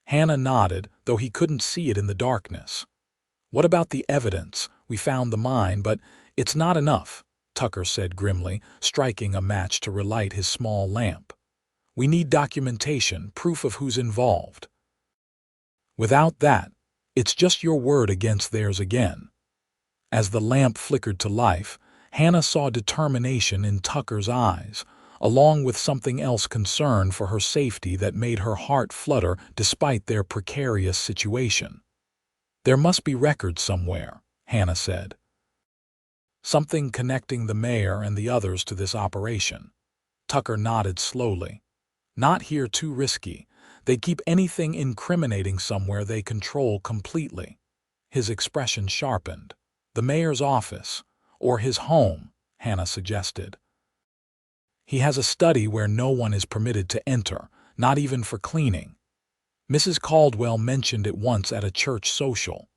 Hannah nodded, though he couldn't see it in the darkness. "What about the evidence? We found the mine, but it's not enough. Tucker said grimly, striking a match to relight his small lamp. "We need documentation, proof of who's involved. Without that, it's just your word against theirs again." As the lamp flickered to life, Hannah saw determination in Tucker's eyes, along with something else, concern for her safety that made her heart flutter despite their precarious situation. "There must be records somewhere," Hannah said. "Something connecting the mayor and the others to this operation." Tucker nodded slowly. "Not here, too risky. They'd keep anything incriminating somewhere they control completely." His expression sharpened. "The mayor's office, or his home," Hannah suggested. "He has a study where no one is permitted to enter, not even for cleaning. Mrs. Caldwell mentioned it once at a church social."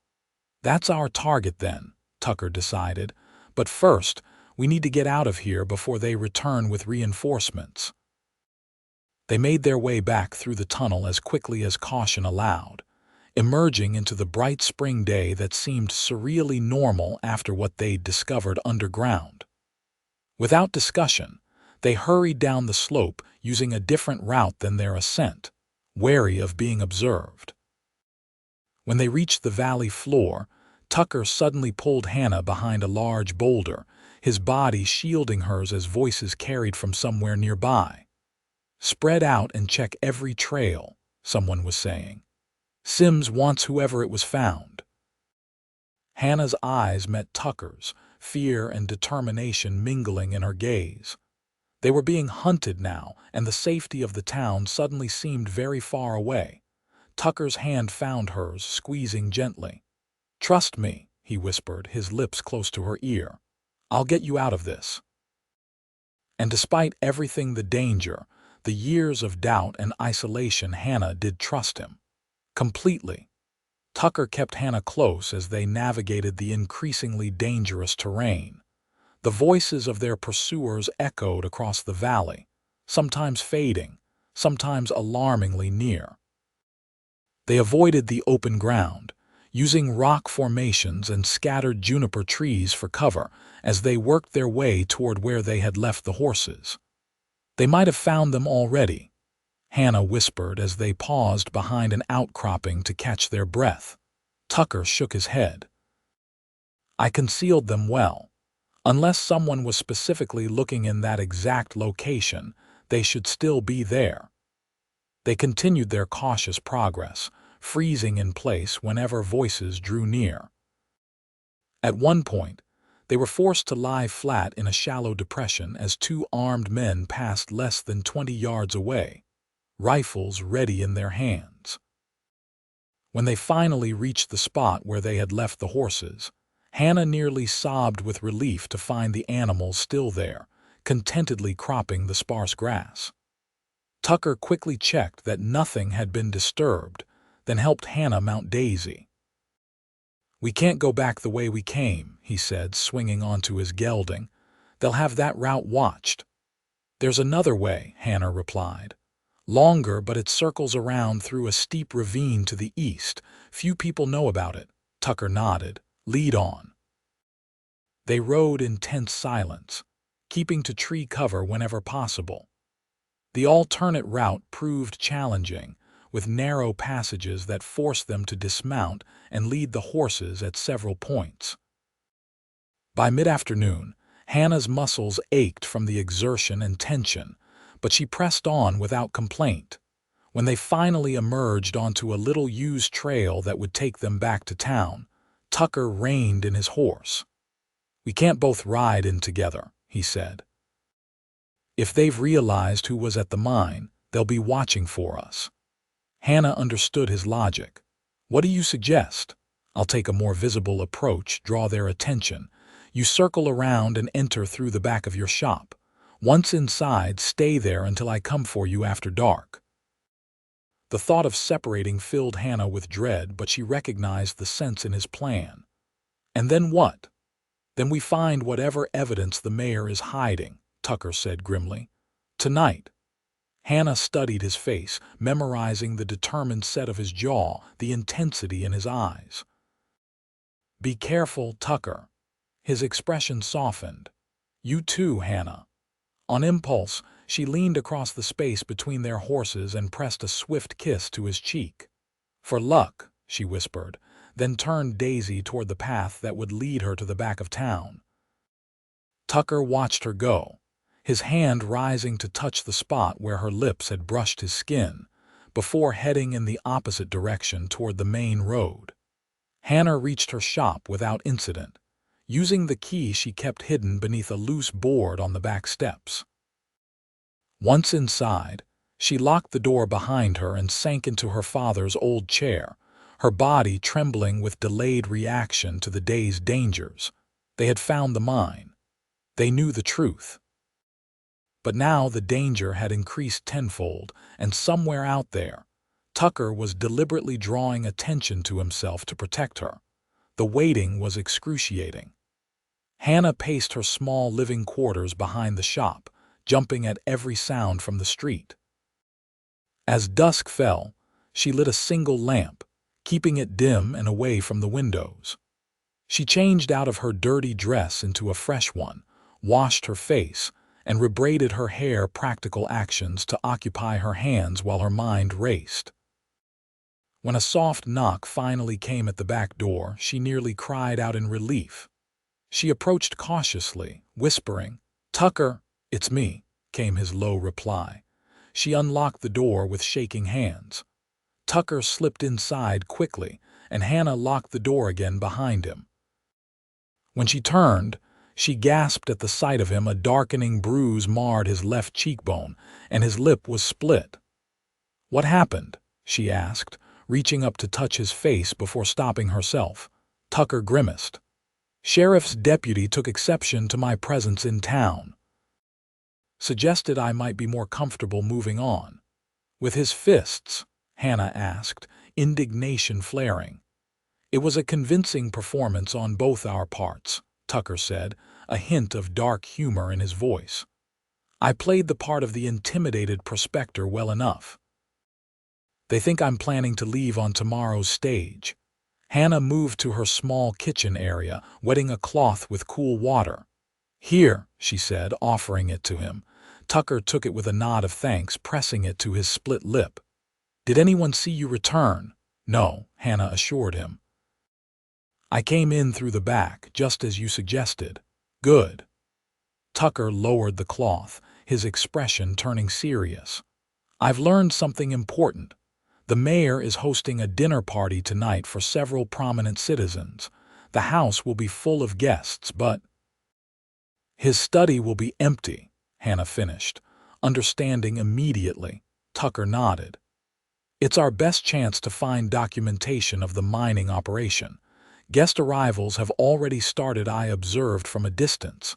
"That's our target then," Tucker decided. "But first, we need to get out of here before they return with reinforcements." They made their way back through the tunnel as quickly as caution allowed, emerging into the bright spring day that seemed surreally normal after what they'd discovered underground. Without discussion, they hurried down the slope using a different route than their ascent, wary of being observed. When they reached the valley floor, Tucker suddenly pulled Hannah behind a large boulder, his body shielding hers as voices carried from somewhere nearby. "Spread out and check every trail," someone was saying. "Sims wants whoever it was found." Hannah's eyes met Tucker's, fear and determination mingling in her gaze. They were being hunted now, and the safety of the town suddenly seemed very far away. Tucker's hand found hers, squeezing gently. "Trust me," he whispered, his lips close to her ear. "I'll get you out of this." And despite everything, the danger, the years of doubt and isolation, Hannah did trust him. Completely. Tucker kept Hannah close as they navigated the increasingly dangerous terrain. The voices of their pursuers echoed across the valley, sometimes fading, sometimes alarmingly near. They avoided the open ground, using rock formations and scattered juniper trees for cover as they worked their way toward where they had left the horses. "They might have found them already," Hannah whispered as they paused behind an outcropping to catch their breath. Tucker shook his head. "I concealed them well. Unless someone was specifically looking in that exact location, they should still be there." They continued their cautious progress, freezing in place whenever voices drew near. At one point, they were forced to lie flat in a shallow depression as two armed men passed less than 20 yards away, rifles ready in their hands. When they finally reached the spot where they had left the horses, Hannah nearly sobbed with relief to find the animals still there, contentedly cropping the sparse grass. Tucker quickly checked that nothing had been disturbed, then helped Hannah mount Daisy. "We can't go back the way we came," he said, swinging onto his gelding. "They'll have that route watched." "There's another way," Hannah replied. "Longer, but it circles around through a steep ravine to the east. Few people know about it." Tucker nodded. "Lead on." They rode in tense silence, keeping to tree cover whenever possible. The alternate route proved challenging, with narrow passages that forced them to dismount and lead the horses at several points. By mid-afternoon, Hannah's muscles ached from the exertion and tension, but she pressed on without complaint. When they finally emerged onto a little used trail that would take them back to town, Tucker reined in his horse. "We can't both ride in together," he said. "If they've realized who was at the mine, they'll be watching for us." Hannah understood his logic. "What do you suggest?" "I'll take a more visible approach, draw their attention. You circle around and enter through the back of your shop. Once inside, stay there until I come for you after dark." The thought of separating filled Hannah with dread, but she recognized the sense in his plan. "And then what?" "Then we find whatever evidence the mayor is hiding," Tucker said grimly. "Tonight." Hannah studied his face, memorizing the determined set of his jaw, the intensity in his eyes. "Be careful, Tucker." His expression softened. You too, Hannah." On impulse, she leaned across the space between their horses and pressed a swift kiss to his cheek. "For luck," she whispered, then turned Daisy toward the path that would lead her to the back of town. Tucker watched her go, his hand rising to touch the spot where her lips had brushed his skin, before heading in the opposite direction toward the main road. Hannah reached her shop without incident, using the key she kept hidden beneath a loose board on the back steps. Once inside, she locked the door behind her and sank into her father's old chair, her body trembling with delayed reaction to the day's dangers. They had found the mine. They knew the truth. But now the danger had increased tenfold, and somewhere out there, Tucker was deliberately drawing attention to himself to protect her. The waiting was excruciating. Hannah paced her small living quarters behind the shop, jumping at every sound from the street. As dusk fell, she lit a single lamp, keeping it dim and away from the windows. She changed out of her dirty dress into a fresh one, washed her face, and rebraided her hair, practical actions to occupy her hands while her mind raced. When a soft knock finally came at the back door, she nearly cried out in relief. She approached cautiously, whispering, "Tucker, it's me," came his low reply. She unlocked the door with shaking hands. Tucker slipped inside quickly, and Hannah locked the door again behind him. When she turned, she gasped at the sight of him. A darkening bruise marred his left cheekbone, and his lip was split. "What happened?" she asked, reaching up to touch his face before stopping herself. Tucker grimaced. "Sheriff's deputy took exception to my presence in town. Suggested I might be more comfortable moving on." "With his fists?" Hannah asked, indignation flaring. "It was a convincing performance on both our parts," Tucker said, a hint of dark humor in his voice. "I played the part of the intimidated prospector well enough. They think I'm planning to leave on tomorrow's stage." Hannah moved to her small kitchen area, wetting a cloth with cool water. "Here," she said, offering it to him. Tucker took it with a nod of thanks, pressing it to his split lip. "Did anyone see you return?" "No," Hannah assured him. "I came in through the back, just as you suggested." "Good." Tucker lowered the cloth, his expression turning serious. "I've learned something important. The mayor is hosting a dinner party tonight for several prominent citizens. The house will be full of guests, but his study will be empty," Hannah finished, understanding immediately. Tucker nodded. "It's our best chance to find documentation of the mining operation. Guest arrivals have already started, I observed from a distance.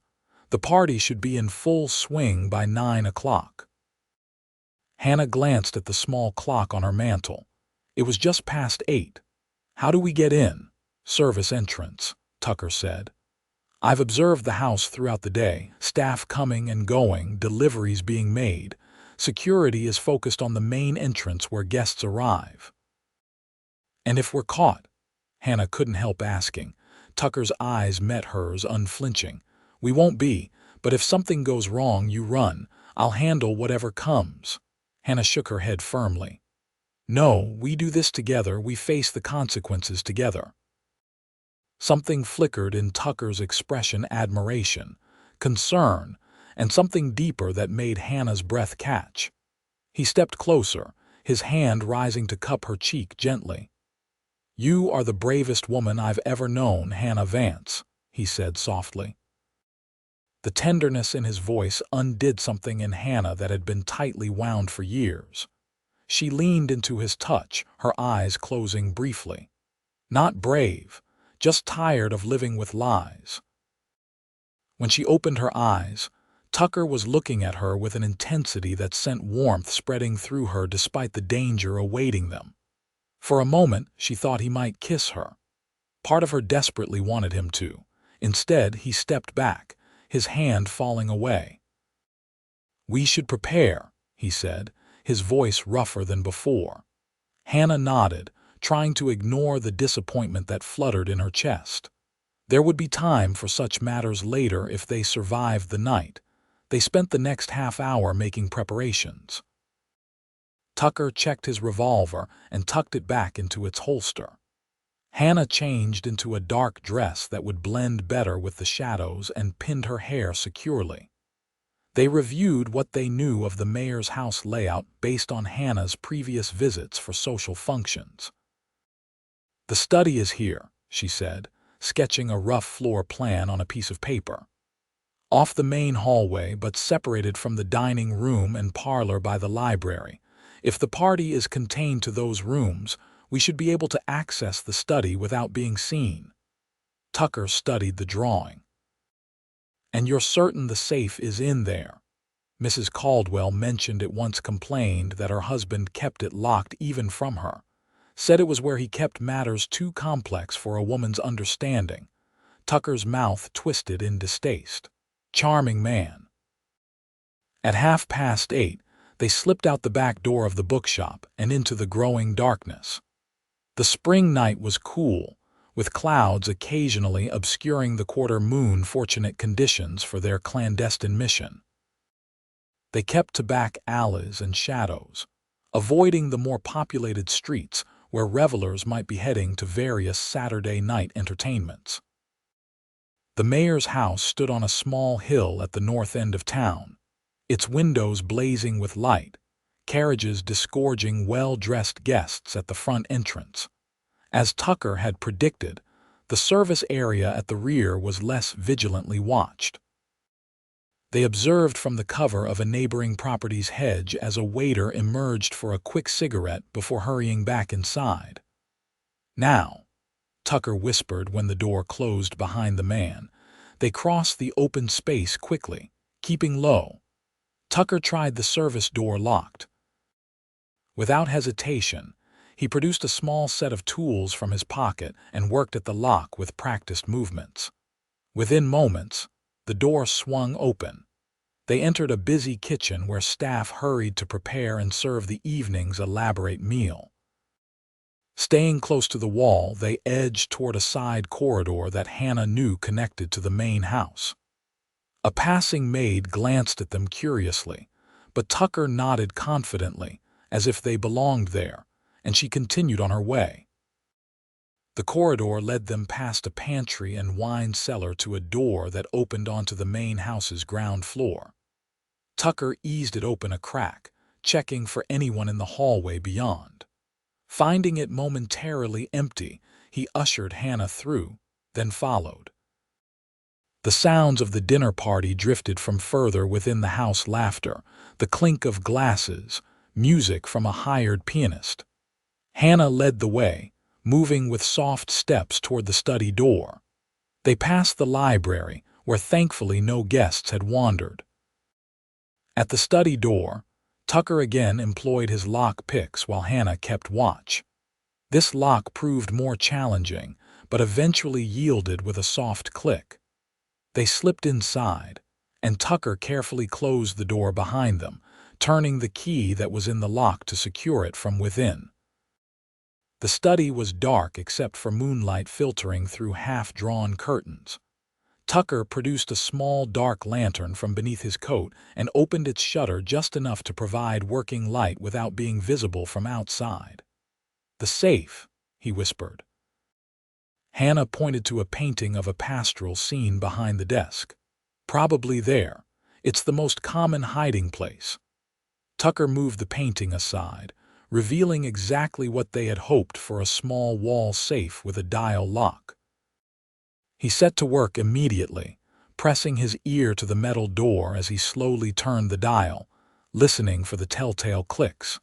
The party should be in full swing by 9 o'clock. Hannah glanced at the small clock on her mantel. It was just past 8. "How do we get in?" "Service entrance," Tucker said. "I've observed the house throughout the day, staff coming and going, deliveries being made. Security is focused on the main entrance where guests arrive." "And if we're caught?" Hannah couldn't help asking. Tucker's eyes met hers, unflinching. "We won't be, but if something goes wrong, you run. I'll handle whatever comes." Hannah shook her head firmly. "No, we do this together. We face the consequences together." Something flickered in Tucker's expression: admiration, concern, and something deeper that made Hannah's breath catch. He stepped closer, his hand rising to cup her cheek gently. "You are the bravest woman I've ever known, Hannah Vance," he said softly. The tenderness in his voice undid something in Hannah that had been tightly wound for years. She leaned into his touch, her eyes closing briefly. Not brave, just tired of living with lies. When she opened her eyes, Tucker was looking at her with an intensity that sent warmth spreading through her despite the danger awaiting them. For a moment, she thought he might kiss her. Part of her desperately wanted him to. Instead, he stepped back, his hand falling away. "We should prepare," he said, his voice rougher than before. Hannah nodded, trying to ignore the disappointment that fluttered in her chest. There would be time for such matters later if they survived the night. They spent the next half-hour making preparations. Tucker checked his revolver and tucked it back into its holster. Hannah changed into a dark dress that would blend better with the shadows and pinned her hair securely. They reviewed what they knew of the mayor's house layout based on Hannah's previous visits for social functions. "The study is here," she said, sketching a rough floor plan on a piece of paper. "Off the main hallway, but separated from the dining room and parlor by the library. If the party is contained to those rooms, we should be able to access the study without being seen." Tucker studied the drawing. "And you're certain the safe is in there?" Mrs. Caldwell mentioned it once complained that her husband kept it locked even from her. Said it was where he kept matters too complex for a woman's understanding. Tucker's mouth twisted in distaste. Charming man. At 8:30, they slipped out the back door of the bookshop and into the growing darkness. The spring night was cool, with clouds occasionally obscuring the quarter moon. Fortunate conditions for their clandestine mission. They kept to back alleys and shadows, avoiding the more populated streets where revelers might be heading to various Saturday night entertainments. The mayor's house stood on a small hill at the north end of town, its windows blazing with light, carriages disgorging well-dressed guests at the front entrance. As Tucker had predicted, the service area at the rear was less vigilantly watched. They observed from the cover of a neighboring property's hedge as a waiter emerged for a quick cigarette before hurrying back inside. "Now," Tucker whispered when the door closed behind the man. They crossed the open space quickly, keeping low. Tucker tried the service door locked. Without hesitation, he produced a small set of tools from his pocket and worked at the lock with practiced movements. Within moments, the door swung open. They entered a busy kitchen where staff hurried to prepare and serve the evening's elaborate meal. Staying close to the wall, they edged toward a side corridor that Hannah knew connected to the main house. A passing maid glanced at them curiously, but Tucker nodded confidently, as if they belonged there, and she continued on her way. The corridor led them past a pantry and wine cellar to a door that opened onto the main house's ground floor. Tucker eased it open a crack, checking for anyone in the hallway beyond. Finding it momentarily empty, he ushered Hannah through, then followed. The sounds of the dinner party drifted from further within the house: laughter, the clink of glasses, music from a hired pianist. Hannah led the way, moving with soft steps toward the study door. They passed the library, where thankfully no guests had wandered. At the study door, Tucker again employed his lock picks while Hannah kept watch. This lock proved more challenging, but eventually yielded with a soft click. They slipped inside, and Tucker carefully closed the door behind them, turning the key that was in the lock to secure it from within. The study was dark except for moonlight filtering through half-drawn curtains. Tucker produced a small dark lantern from beneath his coat and opened its shutter just enough to provide working light without being visible from outside. "The safe," he whispered. Hannah pointed to a painting of a pastoral scene behind the desk. "Probably there. It's the most common hiding place." Tucker moved the painting aside, revealing exactly what they had hoped for: a small wall safe with a dial lock. He set to work immediately, pressing his ear to the metal door as he slowly turned the dial, listening for the telltale clicks.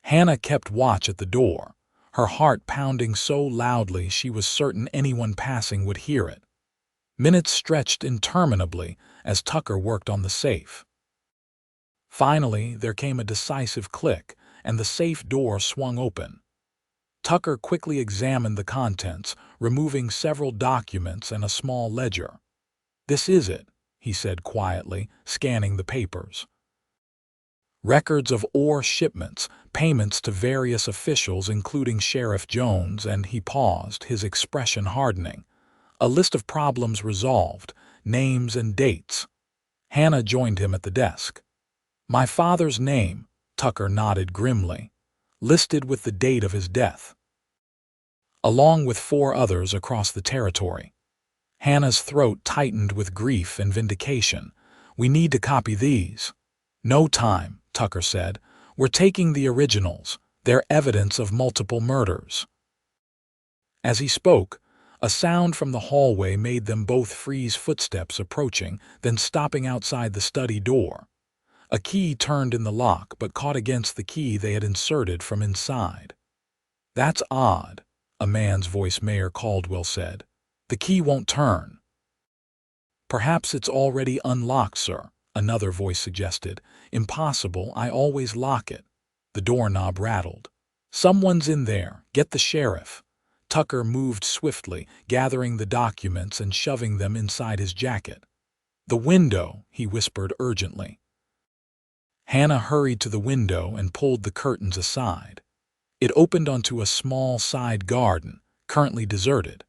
Hannah kept watch at the door, her heart pounding so loudly she was certain anyone passing would hear it. Minutes stretched interminably as Tucker worked on the safe. Finally, there came a decisive click, and the safe door swung open. Tucker quickly examined the contents, removing several documents and a small ledger. "This is it," he said quietly, scanning the papers. Records of ore shipments, payments to various officials including Sheriff Jones, and he paused, his expression hardening. A list of problems resolved, names and dates. Hannah joined him at the desk. My father's name, Tucker nodded grimly, listed with the date of his death, along with 4 others across the territory. Hannah's throat tightened with grief and vindication. We need to copy these. No time, Tucker said. We're taking the originals. They're evidence of multiple murders. As he spoke, a sound from the hallway made them both freeze, footsteps approaching, then stopping outside the study door. A key turned in the lock but caught against the key they had inserted from inside. That's odd, a man's voice, Mayor Caldwell said. The key won't turn. Perhaps it's already unlocked, sir, another voice suggested. Impossible, I always lock it. The doorknob rattled. Someone's in there, get the sheriff. Tucker moved swiftly, gathering the documents and shoving them inside his jacket. The window, he whispered urgently. Hannah hurried to the window and pulled the curtains aside. It opened onto a small side garden, currently deserted.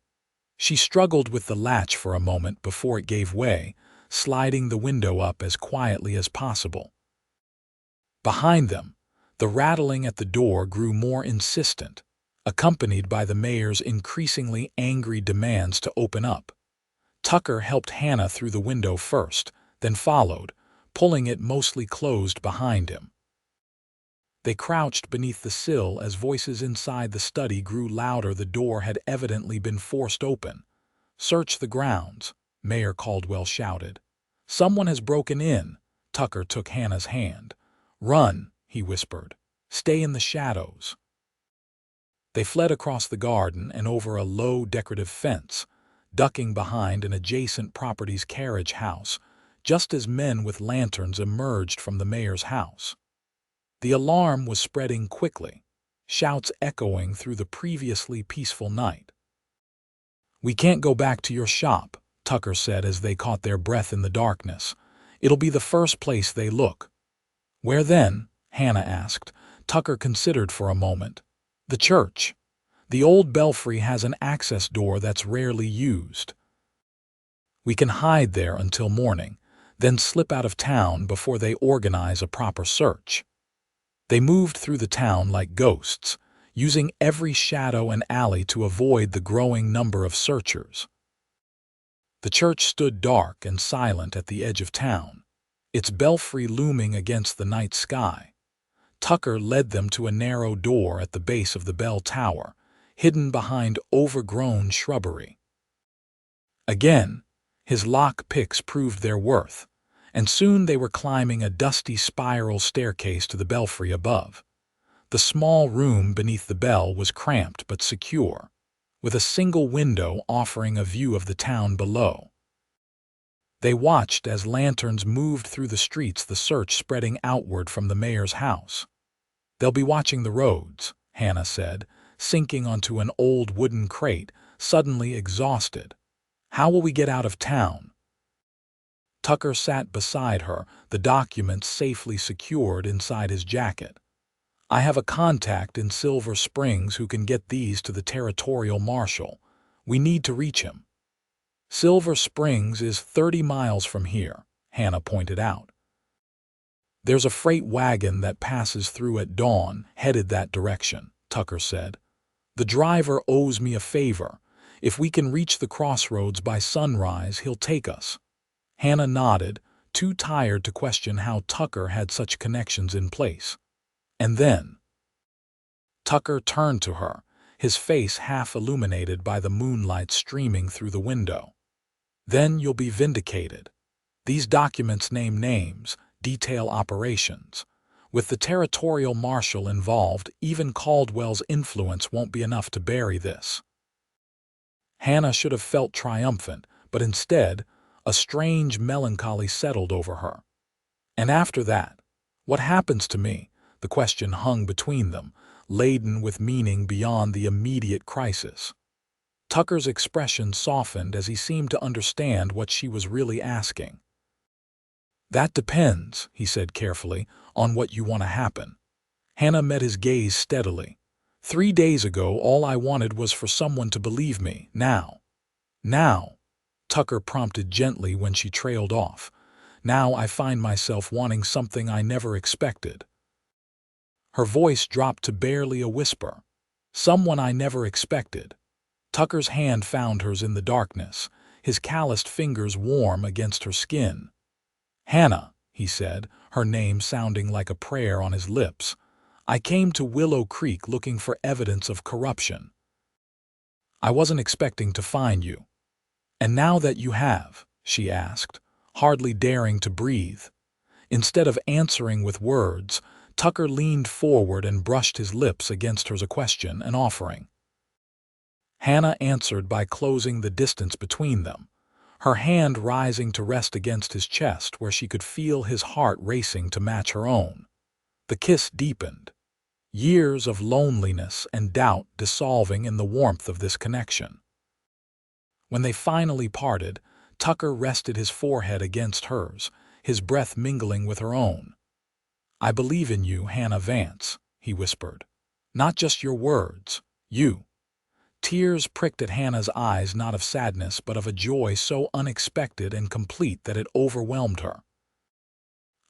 She struggled with the latch for a moment before it gave way, sliding the window up as quietly as possible. Behind them, the rattling at the door grew more insistent, accompanied by the mayor's increasingly angry demands to open up. Tucker helped Hannah through the window first, then followed, pulling it mostly closed behind him. They crouched beneath the sill as voices inside the study grew louder. The door had evidently been forced open. Search the grounds, Mayor Caldwell shouted. Someone has broken in. Tucker took Hannah's hand. Run, he whispered. Stay in the shadows. They fled across the garden and over a low decorative fence, ducking behind an adjacent property's carriage house, just as men with lanterns emerged from the mayor's house. The alarm was spreading quickly, shouts echoing through the previously peaceful night. We can't go back to your shop, Tucker said as they caught their breath in the darkness. It'll be the first place they look. Where then? Hannah asked. Tucker considered for a moment. The church. The old belfry has an access door that's rarely used. We can hide there until morning, then slip out of town before they organize a proper search. They moved through the town like ghosts, using every shadow and alley to avoid the growing number of searchers. The church stood dark and silent at the edge of town, its belfry looming against the night sky. Tucker led them to a narrow door at the base of the bell tower, hidden behind overgrown shrubbery. Again, his lock picks proved their worth, and soon they were climbing a dusty spiral staircase to the belfry above. The small room beneath the bell was cramped but secure, with a single window offering a view of the town below. They watched as lanterns moved through the streets, the search spreading outward from the mayor's house. They'll be watching the roads, Hannah said, sinking onto an old wooden crate, suddenly exhausted. How will we get out of town? Tucker sat beside her, the documents safely secured inside his jacket. I have a contact in Silver Springs who can get these to the territorial marshal. We need to reach him. Silver Springs is 30 miles from here, Hannah pointed out. There's a freight wagon that passes through at dawn, headed that direction, Tucker said. The driver owes me a favor. If we can reach the crossroads by sunrise, he'll take us. Hannah nodded, too tired to question how Tucker had such connections in place. And then Tucker turned to her, his face half illuminated by the moonlight streaming through the window. Then you'll be vindicated. These documents name names, detail operations. With the territorial marshal involved, even Caldwell's influence won't be enough to bury this. Hannah should have felt triumphant, but instead, a strange melancholy settled over her. And after that, what happens to me? The question hung between them, laden with meaning beyond the immediate crisis. Tucker's expression softened as he seemed to understand what she was really asking. That depends, he said carefully, on what you want to happen. Hannah met his gaze steadily. 3 days ago, all I wanted was for someone to believe me. Now Now, Tucker prompted gently when she trailed off. Now I find myself wanting something I never expected. Her voice dropped to barely a whisper. Someone I never expected. Tucker's hand found hers in the darkness, his calloused fingers warm against her skin. Hannah, he said, her name sounding like a prayer on his lips. I came to Willow Creek looking for evidence of corruption. I wasn't expecting to find you. And now that you have, she asked, hardly daring to breathe. Instead of answering with words, Tucker leaned forward and brushed his lips against her as a question and offering. Hannah answered by closing the distance between them, her hand rising to rest against his chest where she could feel his heart racing to match her own. The kiss deepened, years of loneliness and doubt dissolving in the warmth of this connection. When they finally parted, Tucker rested his forehead against hers, his breath mingling with her own. I believe in you, Hannah Vance, he whispered. Not just your words, you. Tears pricked at Hannah's eyes, not of sadness but of a joy so unexpected and complete that it overwhelmed her.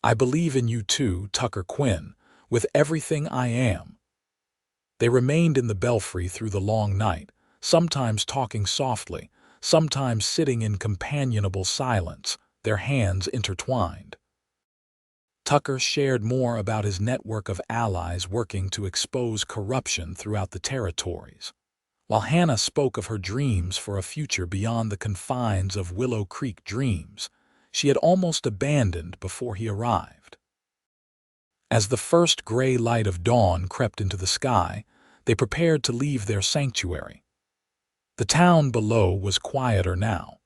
I believe in you too, Tucker Quinn, with everything I am. They remained in the belfry through the long night, sometimes talking softly, sometimes sitting in companionable silence, their hands intertwined. Tucker shared more about his network of allies working to expose corruption throughout the territories, while Hannah spoke of her dreams for a future beyond the confines of Willow Creek dreams she had almost abandoned before he arrived. As the first gray light of dawn crept into the sky, they prepared to leave their sanctuary. The town below was quieter now,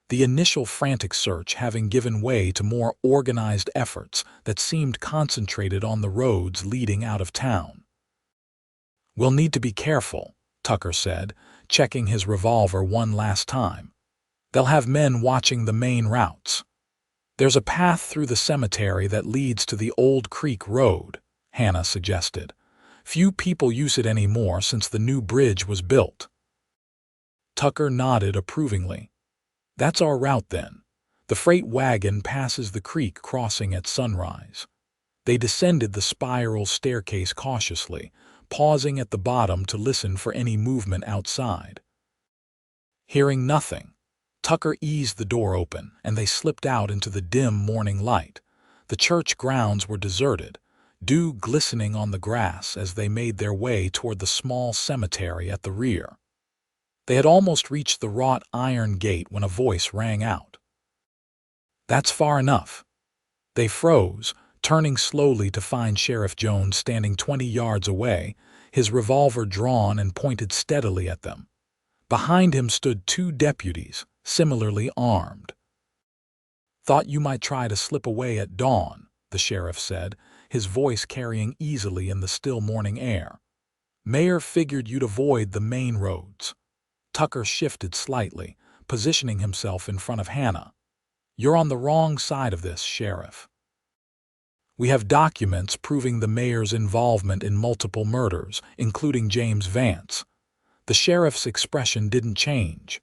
the initial frantic search having given way to more organized efforts that seemed concentrated on the roads leading out of town. We'll need to be careful, Tucker said, checking his revolver one last time. They'll have men watching the main routes. There's a path through the cemetery that leads to the Old Creek Road, Hannah suggested. Few people use it anymore since the new bridge was built. Tucker nodded approvingly. That's our route then. The freight wagon passes the creek crossing at sunrise. They descended the spiral staircase cautiously, pausing at the bottom to listen for any movement outside. Hearing nothing, Tucker eased the door open, and they slipped out into the dim morning light. The church grounds were deserted, dew glistening on the grass as they made their way toward the small cemetery at the rear. They had almost reached the wrought iron gate when a voice rang out. That's far enough. They froze, turning slowly to find Sheriff Jones standing 20 yards away, his revolver drawn and pointed steadily at them. Behind him stood 2 deputies, similarly armed. Thought you might try to slip away at dawn, the sheriff said, his voice carrying easily in the still morning air. Mayor figured you'd avoid the main roads. Tucker shifted slightly, positioning himself in front of Hannah. You're on the wrong side of this, Sheriff. We have documents proving the mayor's involvement in multiple murders, including James Vance. The sheriff's expression didn't change.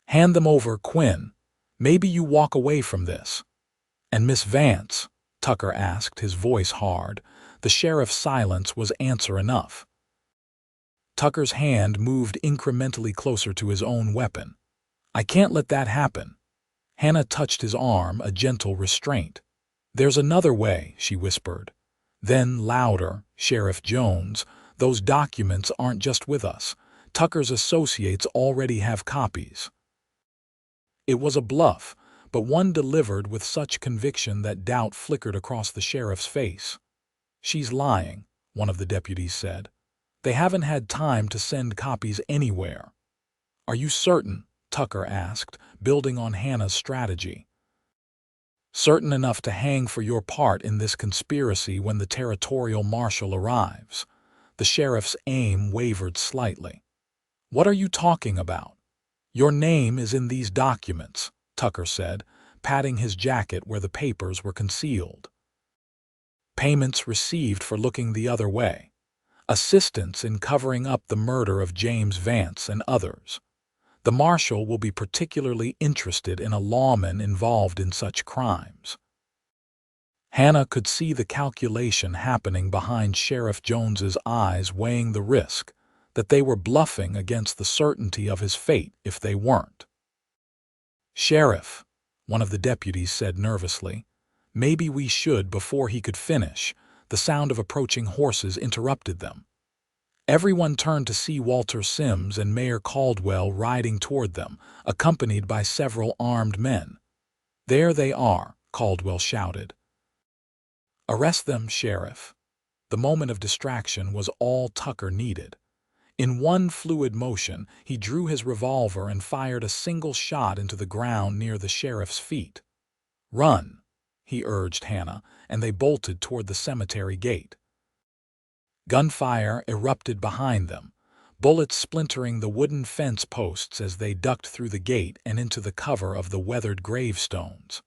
Hand them over, Quinn. Maybe you walk away from this. And Miss Vance, Tucker asked, his voice hard. The sheriff's silence was answer enough. Tucker's hand moved incrementally closer to his own weapon. I can't let that happen. Hannah touched his arm, a gentle restraint. There's another way, she whispered. Then, louder, Sheriff Jones, those documents aren't just with us. Tucker's associates already have copies. It was a bluff, but one delivered with such conviction that doubt flickered across the sheriff's face. She's lying, one of the deputies said. They haven't had time to send copies anywhere. Are you certain? Tucker asked, building on Hannah's strategy. Certain enough to hang for your part in this conspiracy when the territorial marshal arrives. The sheriff's aim wavered slightly. What are you talking about? Your name is in these documents, Tucker said, patting his jacket where the papers were concealed. Payments received for looking the other way. Assistance in covering up the murder of James Vance and others. The marshal will be particularly interested in a lawman involved in such crimes. Hannah could see the calculation happening behind Sheriff Jones's eyes, weighing the risk, that they were bluffing against the certainty of his fate if they weren't. "Sheriff," one of the deputies said nervously, "maybe we should." Before he could finish, the sound of approaching horses interrupted them. Everyone turned to see Walter Sims and Mayor Caldwell riding toward them, accompanied by several armed men. "There they are," Caldwell shouted. "Arrest them, Sheriff." The moment of distraction was all Tucker needed. In one fluid motion, he drew his revolver and fired a single shot into the ground near the sheriff's feet. "Run," he urged Hannah, and they bolted toward the cemetery gate. Gunfire erupted behind them, bullets splintering the wooden fence posts as they ducked through the gate and into the cover of the weathered gravestones.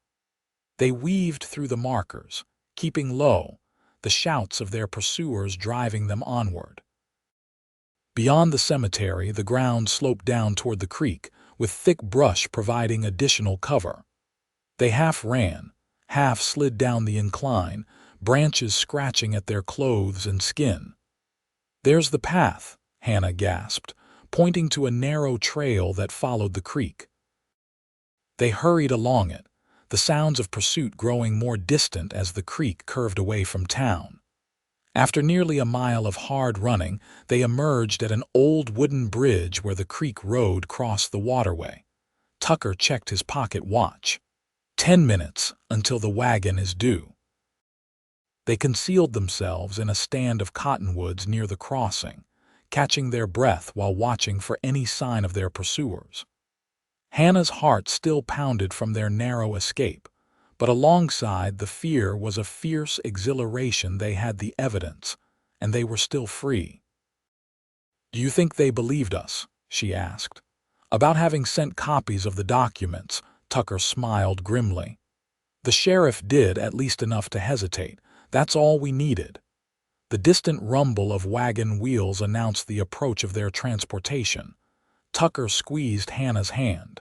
They weaved through the markers, keeping low, the shouts of their pursuers driving them onward. Beyond the cemetery, the ground sloped down toward the creek, with thick brush providing additional cover. They half ran, half slid down the incline, branches scratching at their clothes and skin. "There's the path," Hannah gasped, pointing to a narrow trail that followed the creek. They hurried along it, the sounds of pursuit growing more distant as the creek curved away from town. After nearly a mile of hard running, they emerged at an old wooden bridge where the creek road crossed the waterway. Tucker checked his pocket watch. 10 minutes until the wagon is due. They concealed themselves in a stand of cottonwoods near the crossing, catching their breath while watching for any sign of their pursuers. Hannah's heart still pounded from their narrow escape, but alongside the fear was a fierce exhilaration. They had the evidence, and they were still free. "Do you think they believed us?" she asked. "About having sent copies of the documents," Tucker smiled grimly. "The sheriff did at least enough to hesitate. That's all we needed." The distant rumble of wagon wheels announced the approach of their transportation. Tucker squeezed Hannah's hand.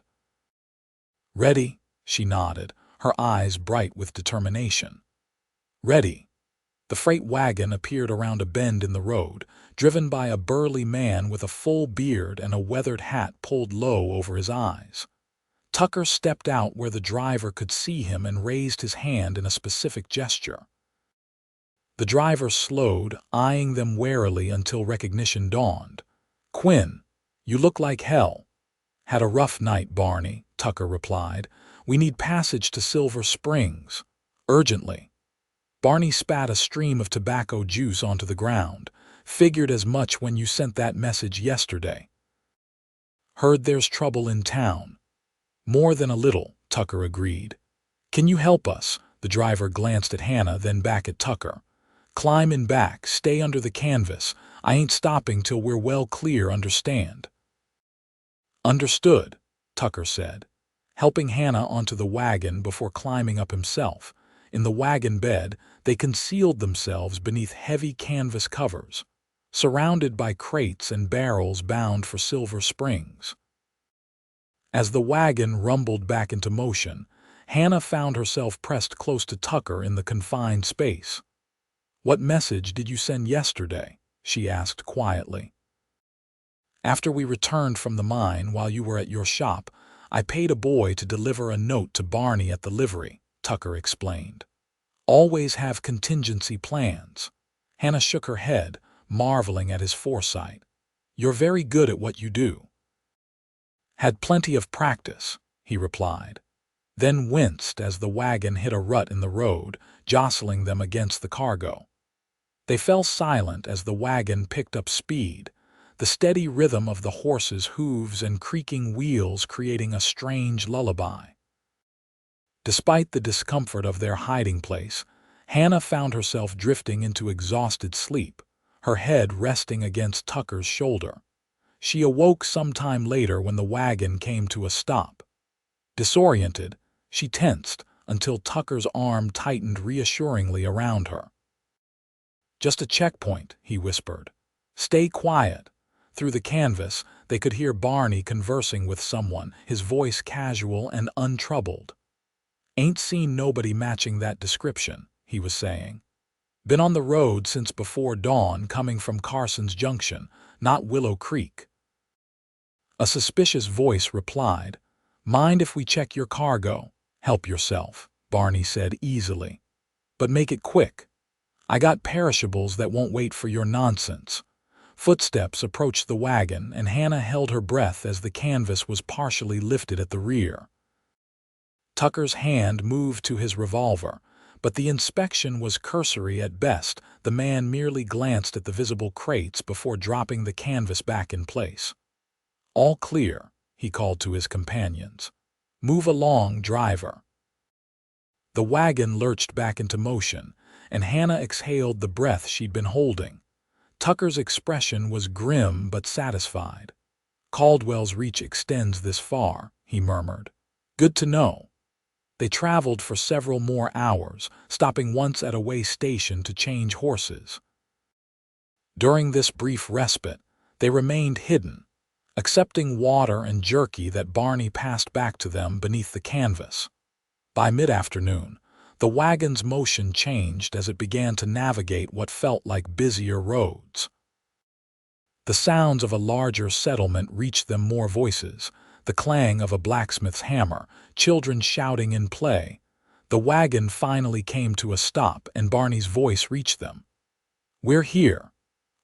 "Ready?" she nodded, her eyes bright with determination. "Ready." The freight wagon appeared around a bend in the road, driven by a burly man with a full beard and a weathered hat pulled low over his eyes. Tucker stepped out where the driver could see him and raised his hand in a specific gesture. The driver slowed, eyeing them warily until recognition dawned. "Quinn, you look like hell." "Had a rough night, Barney," Tucker replied. "We need passage to Silver Springs. Urgently." Barney spat a stream of tobacco juice onto the ground. "Figured as much when you sent that message yesterday." "Heard there's trouble in town." "More than a little," Tucker agreed. "Can you help us?" The driver glanced at Hannah, then back at Tucker. "Climb in back, stay under the canvas. I ain't stopping till we're well clear, understand?" "Understood," Tucker said, helping Hannah onto the wagon before climbing up himself. In the wagon bed, they concealed themselves beneath heavy canvas covers, surrounded by crates and barrels bound for Silver Springs. As the wagon rumbled back into motion, Hannah found herself pressed close to Tucker in the confined space. "What message did you send yesterday?" she asked quietly. "After we returned from the mine while you were at your shop, I paid a boy to deliver a note to Barney at the livery," Tucker explained. "Always have contingency plans." Hannah shook her head, marveling at his foresight. "You're very good at what you do." "Had plenty of practice," he replied, then winced as the wagon hit a rut in the road, jostling them against the cargo. They fell silent as the wagon picked up speed, the steady rhythm of the horses' hooves and creaking wheels creating a strange lullaby. Despite the discomfort of their hiding place, Hannah found herself drifting into exhausted sleep, her head resting against Tucker's shoulder. She awoke sometime later when the wagon came to a stop. Disoriented, she tensed until Tucker's arm tightened reassuringly around her. "Just a checkpoint," he whispered. "Stay quiet." Through the canvas, They could hear Barney conversing with someone, his voice casual and untroubled. "Ain't seen nobody matching that description," he was saying. "Been on the road since before dawn coming from Carson's Junction, not Willow Creek." A suspicious voice replied, "Mind if we check your cargo?" "Help yourself," Barney said easily. "But make it quick. I got perishables that won't wait for your nonsense." Footsteps approached the wagon, and Hannah held her breath as the canvas was partially lifted at the rear. Tucker's hand moved to his revolver, but the inspection was cursory at best. The man merely glanced at the visible crates before dropping the canvas back in place. "All clear," he called to his companions. "Move along, driver." The wagon lurched back into motion, and Hannah exhaled the breath she'd been holding. Tucker's expression was grim but satisfied. "Caldwell's reach extends this far," he murmured. "Good to know." They traveled for several more hours, stopping once at a way station to change horses. During this brief respite, they remained hidden, accepting water and jerky that Barney passed back to them beneath the canvas. By mid-afternoon, the wagon's motion changed as it began to navigate what felt like busier roads. The sounds of a larger settlement reached them, more voices, the clang of a blacksmith's hammer, children shouting in play. The wagon finally came to a stop, and Barney's voice reached them. "We're here.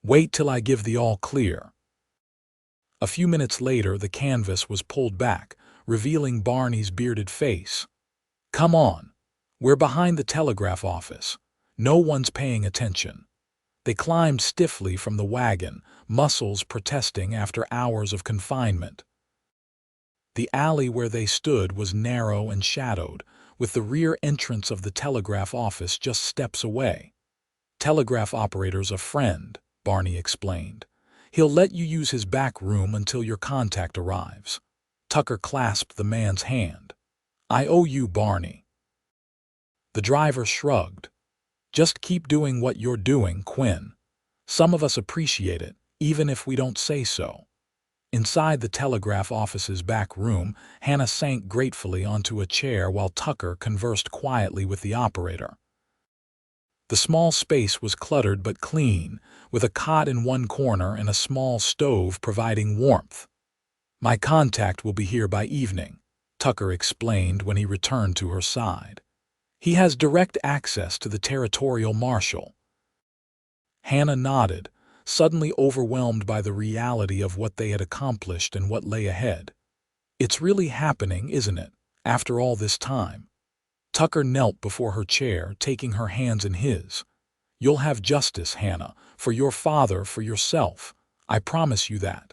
Wait till I give the all clear." A few minutes later, the canvas was pulled back, revealing Barney's bearded face. "Come on. We're behind the telegraph office. No one's paying attention." They climbed stiffly from the wagon, muscles protesting after hours of confinement. The alley where they stood was narrow and shadowed, with the rear entrance of the telegraph office just steps away. "Telegraph operator's a friend," Barney explained. "He'll let you use his back room until your contact arrives." Tucker clasped the man's hand. "I owe you, Barney." The driver shrugged. "Just keep doing what you're doing, Quinn. Some of us appreciate it, even if we don't say so." Inside the telegraph office's back room, Hannah sank gratefully onto a chair while Tucker conversed quietly with the operator. The small space was cluttered but clean, with a cot in one corner and a small stove providing warmth. "My contact will be here by evening," Tucker explained when he returned to her side. "He has direct access to the territorial marshal." Hannah nodded, suddenly overwhelmed by the reality of what they had accomplished and what lay ahead. "It's really happening, isn't it, after all this time?" Tucker knelt before her chair, taking her hands in his. "You'll have justice, Hannah, for your father, for yourself. I promise you that."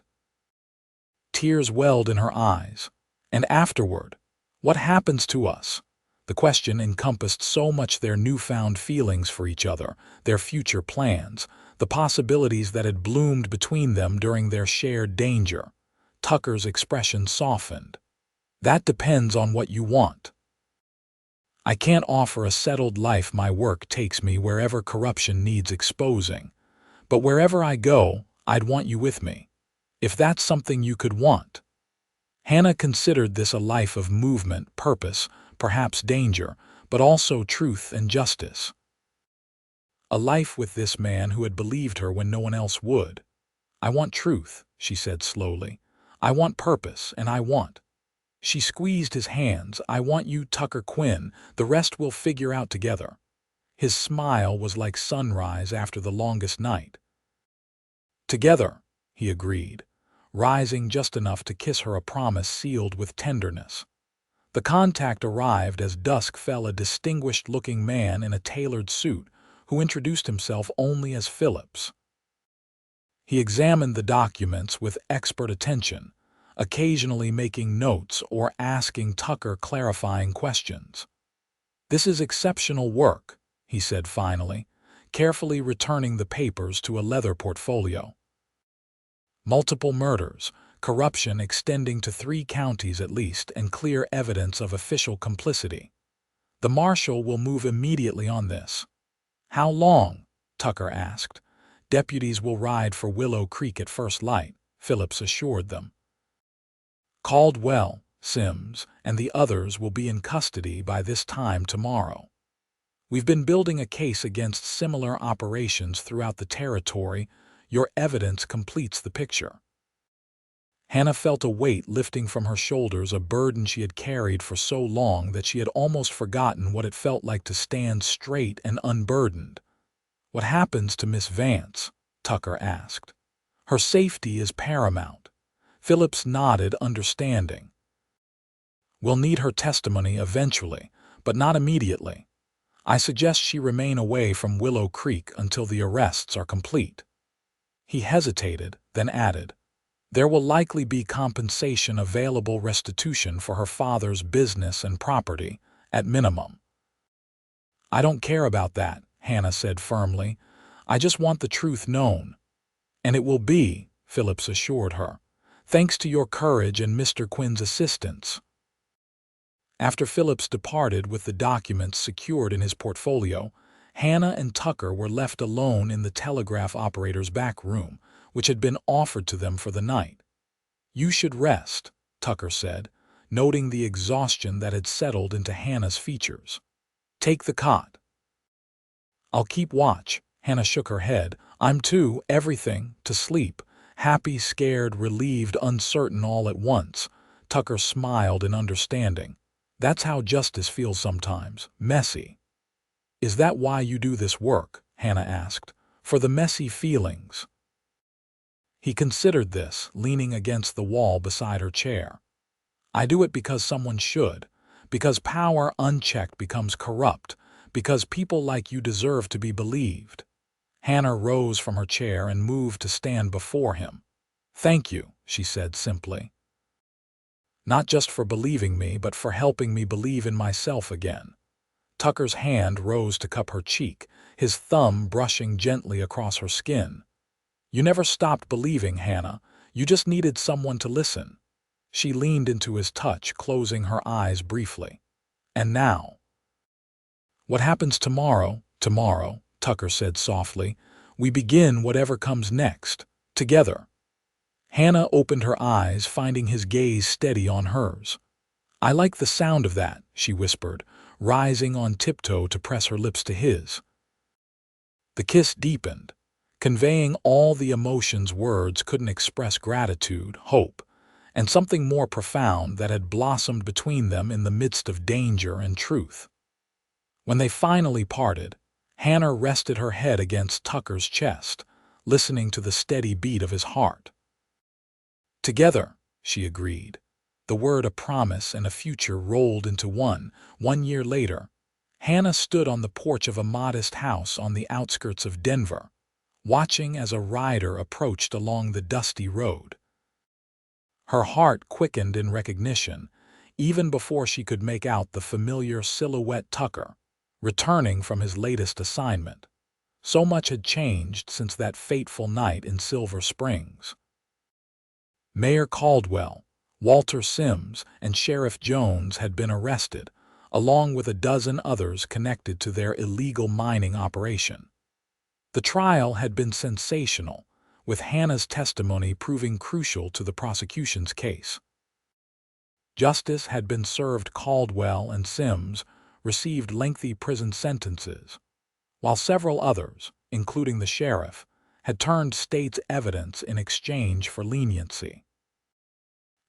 Tears welled in her eyes. "And afterward, what happens to us?" The question encompassed so much: their newfound feelings for each other, their future plans, the possibilities that had bloomed between them during their shared danger. Tucker's expression softened. "That depends on what you want. I can't offer a settled life. My work takes me wherever corruption needs exposing. But wherever I go, I'd want you with me. If that's something you could want." Hannah considered this a life of movement, purpose, perhaps danger, but also truth and justice. A life with this man who had believed her when no one else would. "I want truth," she said slowly. "I want purpose, and I want—" She squeezed his hands. "I want you, Tucker Quinn. The rest we'll figure out together." His smile was like sunrise after the longest night. "Together," he agreed, rising just enough to kiss her, a promise sealed with tenderness. The contact arrived as dusk fell, a distinguished-looking man in a tailored suit who introduced himself only as Phillips. He examined the documents with expert attention, occasionally making notes or asking Tucker clarifying questions. "This is exceptional work," he said finally, carefully returning the papers to a leather portfolio. "Multiple murders, corruption extending to 3 counties at least, and clear evidence of official complicity. The marshal will move immediately on this." "How long?" Tucker asked. "Deputies will ride for Willow Creek at first light," Phillips assured them. Caldwell, Sims, and the others will be in custody by this time tomorrow. We've been building a case against similar operations throughout the territory. Your evidence completes the picture. Hannah felt a weight lifting from her shoulders, a burden she had carried for so long that she had almost forgotten what it felt like to stand straight and unburdened. "What happens to Miss Vance?" Tucker asked. "Her safety is paramount." Phillips nodded, understanding. "We'll need her testimony eventually, but not immediately. I suggest she remain away from Willow Creek until the arrests are complete." He hesitated, then added, "There will likely be compensation available, restitution for her father's business and property, at minimum." "I don't care about that," Hannah said firmly. "I just want the truth known." "And it will be," Phillips assured her, "thanks to your courage and Mr. Quinn's assistance." After Phillips departed with the documents secured in his portfolio, Hannah and Tucker were left alone in the telegraph operator's back room, which had been offered to them for the night. "You should rest," Tucker said, noting the exhaustion that had settled into Hannah's features. "Take the cot." "I'll keep watch." Hannah shook her head. "I'm too, everything, to sleep." Happy, scared, relieved, uncertain all at once. Tucker smiled in understanding. "That's how justice feels sometimes, messy." "Is that why you do this work?" Hannah asked. "For the messy feelings?" He considered this, leaning against the wall beside her chair. "I do it because someone should, because power unchecked becomes corrupt, because people like you deserve to be believed." Hannah rose from her chair and moved to stand before him. "Thank you," she said simply. "Not just for believing me, but for helping me believe in myself again." Tucker's hand rose to cup her cheek, his thumb brushing gently across her skin. "You never stopped believing, Hannah. You just needed someone to listen." She leaned into his touch, closing her eyes briefly. "And now?" "What happens tomorrow?" "Tomorrow," Tucker said softly. "We begin whatever comes next, together." Hannah opened her eyes, finding his gaze steady on hers. "I like the sound of that," she whispered, rising on tiptoe to press her lips to his. The kiss deepened, conveying all the emotions words couldn't express: gratitude, hope, and something more profound that had blossomed between them in the midst of danger and truth. When they finally parted, Hannah rested her head against Tucker's chest, listening to the steady beat of his heart. "Together," she agreed. The word a promise and a future rolled into one. 1 year later, Hannah stood on the porch of a modest house on the outskirts of Denver, watching as a rider approached along the dusty road. Her heart quickened in recognition, even before she could make out the familiar silhouette: Tucker, returning from his latest assignment. So much had changed since that fateful night in Silver Springs. Mayor Caldwell, Walter Sims, and Sheriff Jones had been arrested, along with a dozen others connected to their illegal mining operation. The trial had been sensational, with Hannah's testimony proving crucial to the prosecution's case. Justice had been served. Caldwell and Sims received lengthy prison sentences, while several others, including the sheriff, had turned state's evidence in exchange for leniency.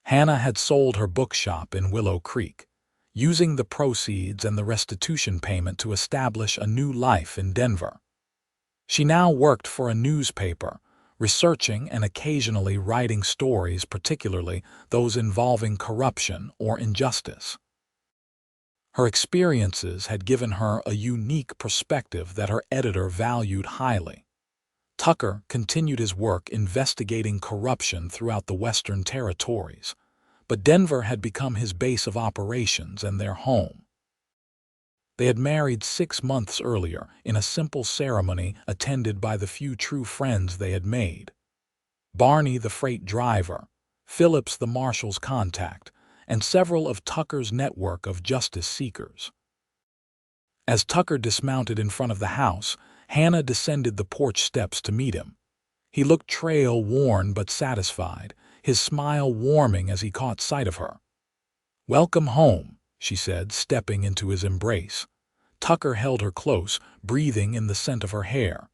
Hannah had sold her bookshop in Willow Creek, using the proceeds and the restitution payment to establish a new life in Denver. She now worked for a newspaper, researching and occasionally writing stories, particularly those involving corruption or injustice. Her experiences had given her a unique perspective that her editor valued highly. Tucker continued his work investigating corruption throughout the Western Territories, but Denver had become his base of operations and their home. They had married 6 months earlier in a simple ceremony attended by the few true friends they had made: Barney the freight driver, Phillips the marshal's contact, and several of Tucker's network of justice seekers. As Tucker dismounted in front of the house, Hannah descended the porch steps to meet him. He looked trail-worn but satisfied, his smile warming as he caught sight of her. "Welcome home," she said, stepping into his embrace. Tucker held her close, breathing in the scent of her hair.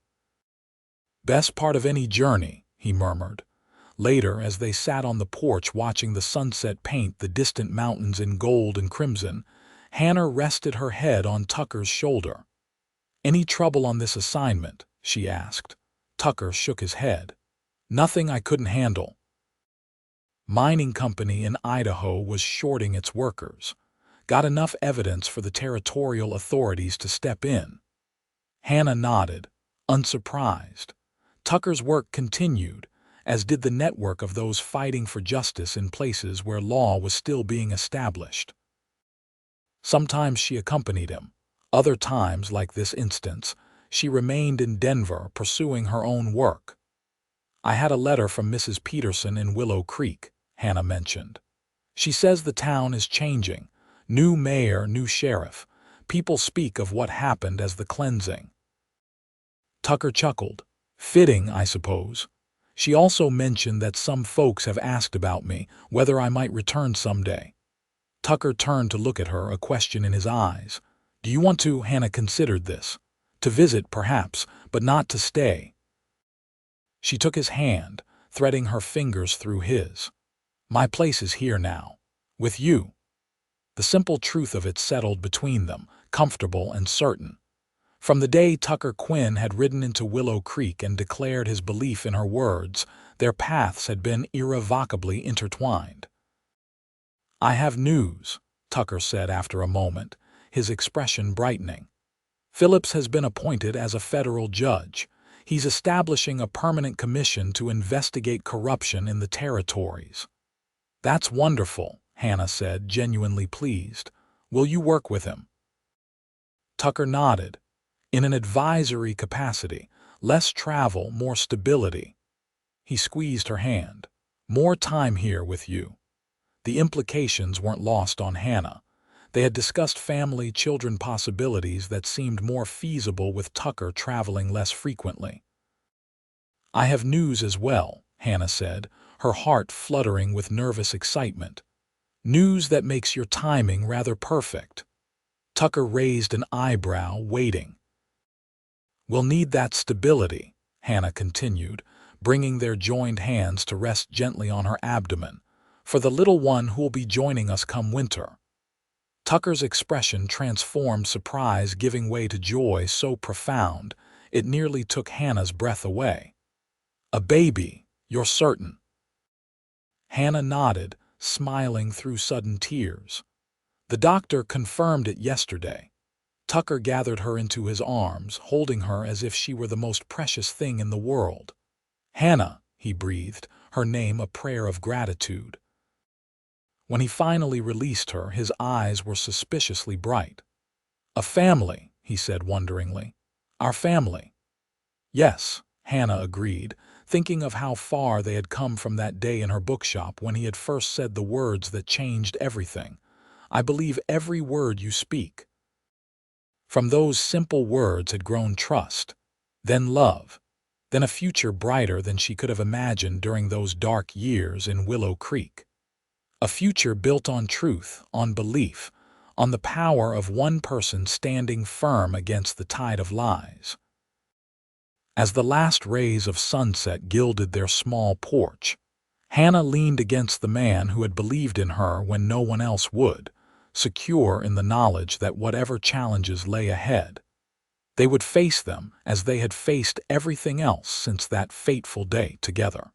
"Best part of any journey," he murmured. Later, as they sat on the porch watching the sunset paint the distant mountains in gold and crimson, Hannah rested her head on Tucker's shoulder. "Any trouble on this assignment?" she asked. Tucker shook his head. "Nothing I couldn't handle." Mining company in Idaho was shorting its workers. Got enough evidence for the territorial authorities to step in. Hannah nodded, unsurprised. Tucker's work continued, as did the network of those fighting for justice in places where law was still being established. Sometimes she accompanied him. Other times, like this instance, she remained in Denver pursuing her own work. "I had a letter from Mrs. Peterson in Willow Creek," Hannah mentioned. "She says the town is changing. New mayor, new sheriff. People speak of what happened as the cleansing." Tucker chuckled. "Fitting, I suppose. She also mentioned that some folks have asked about me, whether I might return someday." Tucker turned to look at her, a question in his eyes. "Do you want to?" Hannah considered this. "To visit, perhaps, but not to stay." She took his hand, threading her fingers through his. "My place is here now. With you." The simple truth of it settled between them, comfortable and certain. From the day Tucker Quinn had ridden into Willow Creek and declared his belief in her words, their paths had been irrevocably intertwined. "I have news," Tucker said after a moment, his expression brightening. "Phillips has been appointed as a federal judge. He's establishing a permanent commission to investigate corruption in the territories." "That's wonderful," Hannah said, genuinely pleased. "Will you work with him?" Tucker nodded. "In an advisory capacity, less travel, more stability." He squeezed her hand. "More time here with you." The implications weren't lost on Hannah. They had discussed family, children possibilities that seemed more feasible with Tucker traveling less frequently. "I have news as well," Hannah said, her heart fluttering with nervous excitement. "News that makes your timing rather perfect." Tucker raised an eyebrow, waiting. "We'll need that stability," Hannah continued, bringing their joined hands to rest gently on her abdomen, "for the little one who'll be joining us come winter." Tucker's expression transformed surprise, giving way to joy so profound it nearly took Hannah's breath away. "A baby, you're certain?" Hannah nodded, smiling through sudden tears. "The doctor confirmed it yesterday." Tucker gathered her into his arms, holding her as if she were the most precious thing in the world. "Hannah," he breathed, her name a prayer of gratitude. When he finally released her, his eyes were suspiciously bright. "A family," he said wonderingly. "Our family." "Yes," Hannah agreed, thinking of how far they had come from that day in her bookshop when he had first said the words that changed everything. "I believe every word you speak." From those simple words had grown trust, then love, then a future brighter than she could have imagined during those dark years in Willow Creek. A future built on truth, on belief, on the power of one person standing firm against the tide of lies. As the last rays of sunset gilded their small porch, Hannah leaned against the man who had believed in her when no one else would, secure in the knowledge that whatever challenges lay ahead, they would face them as they had faced everything else since that fateful day together.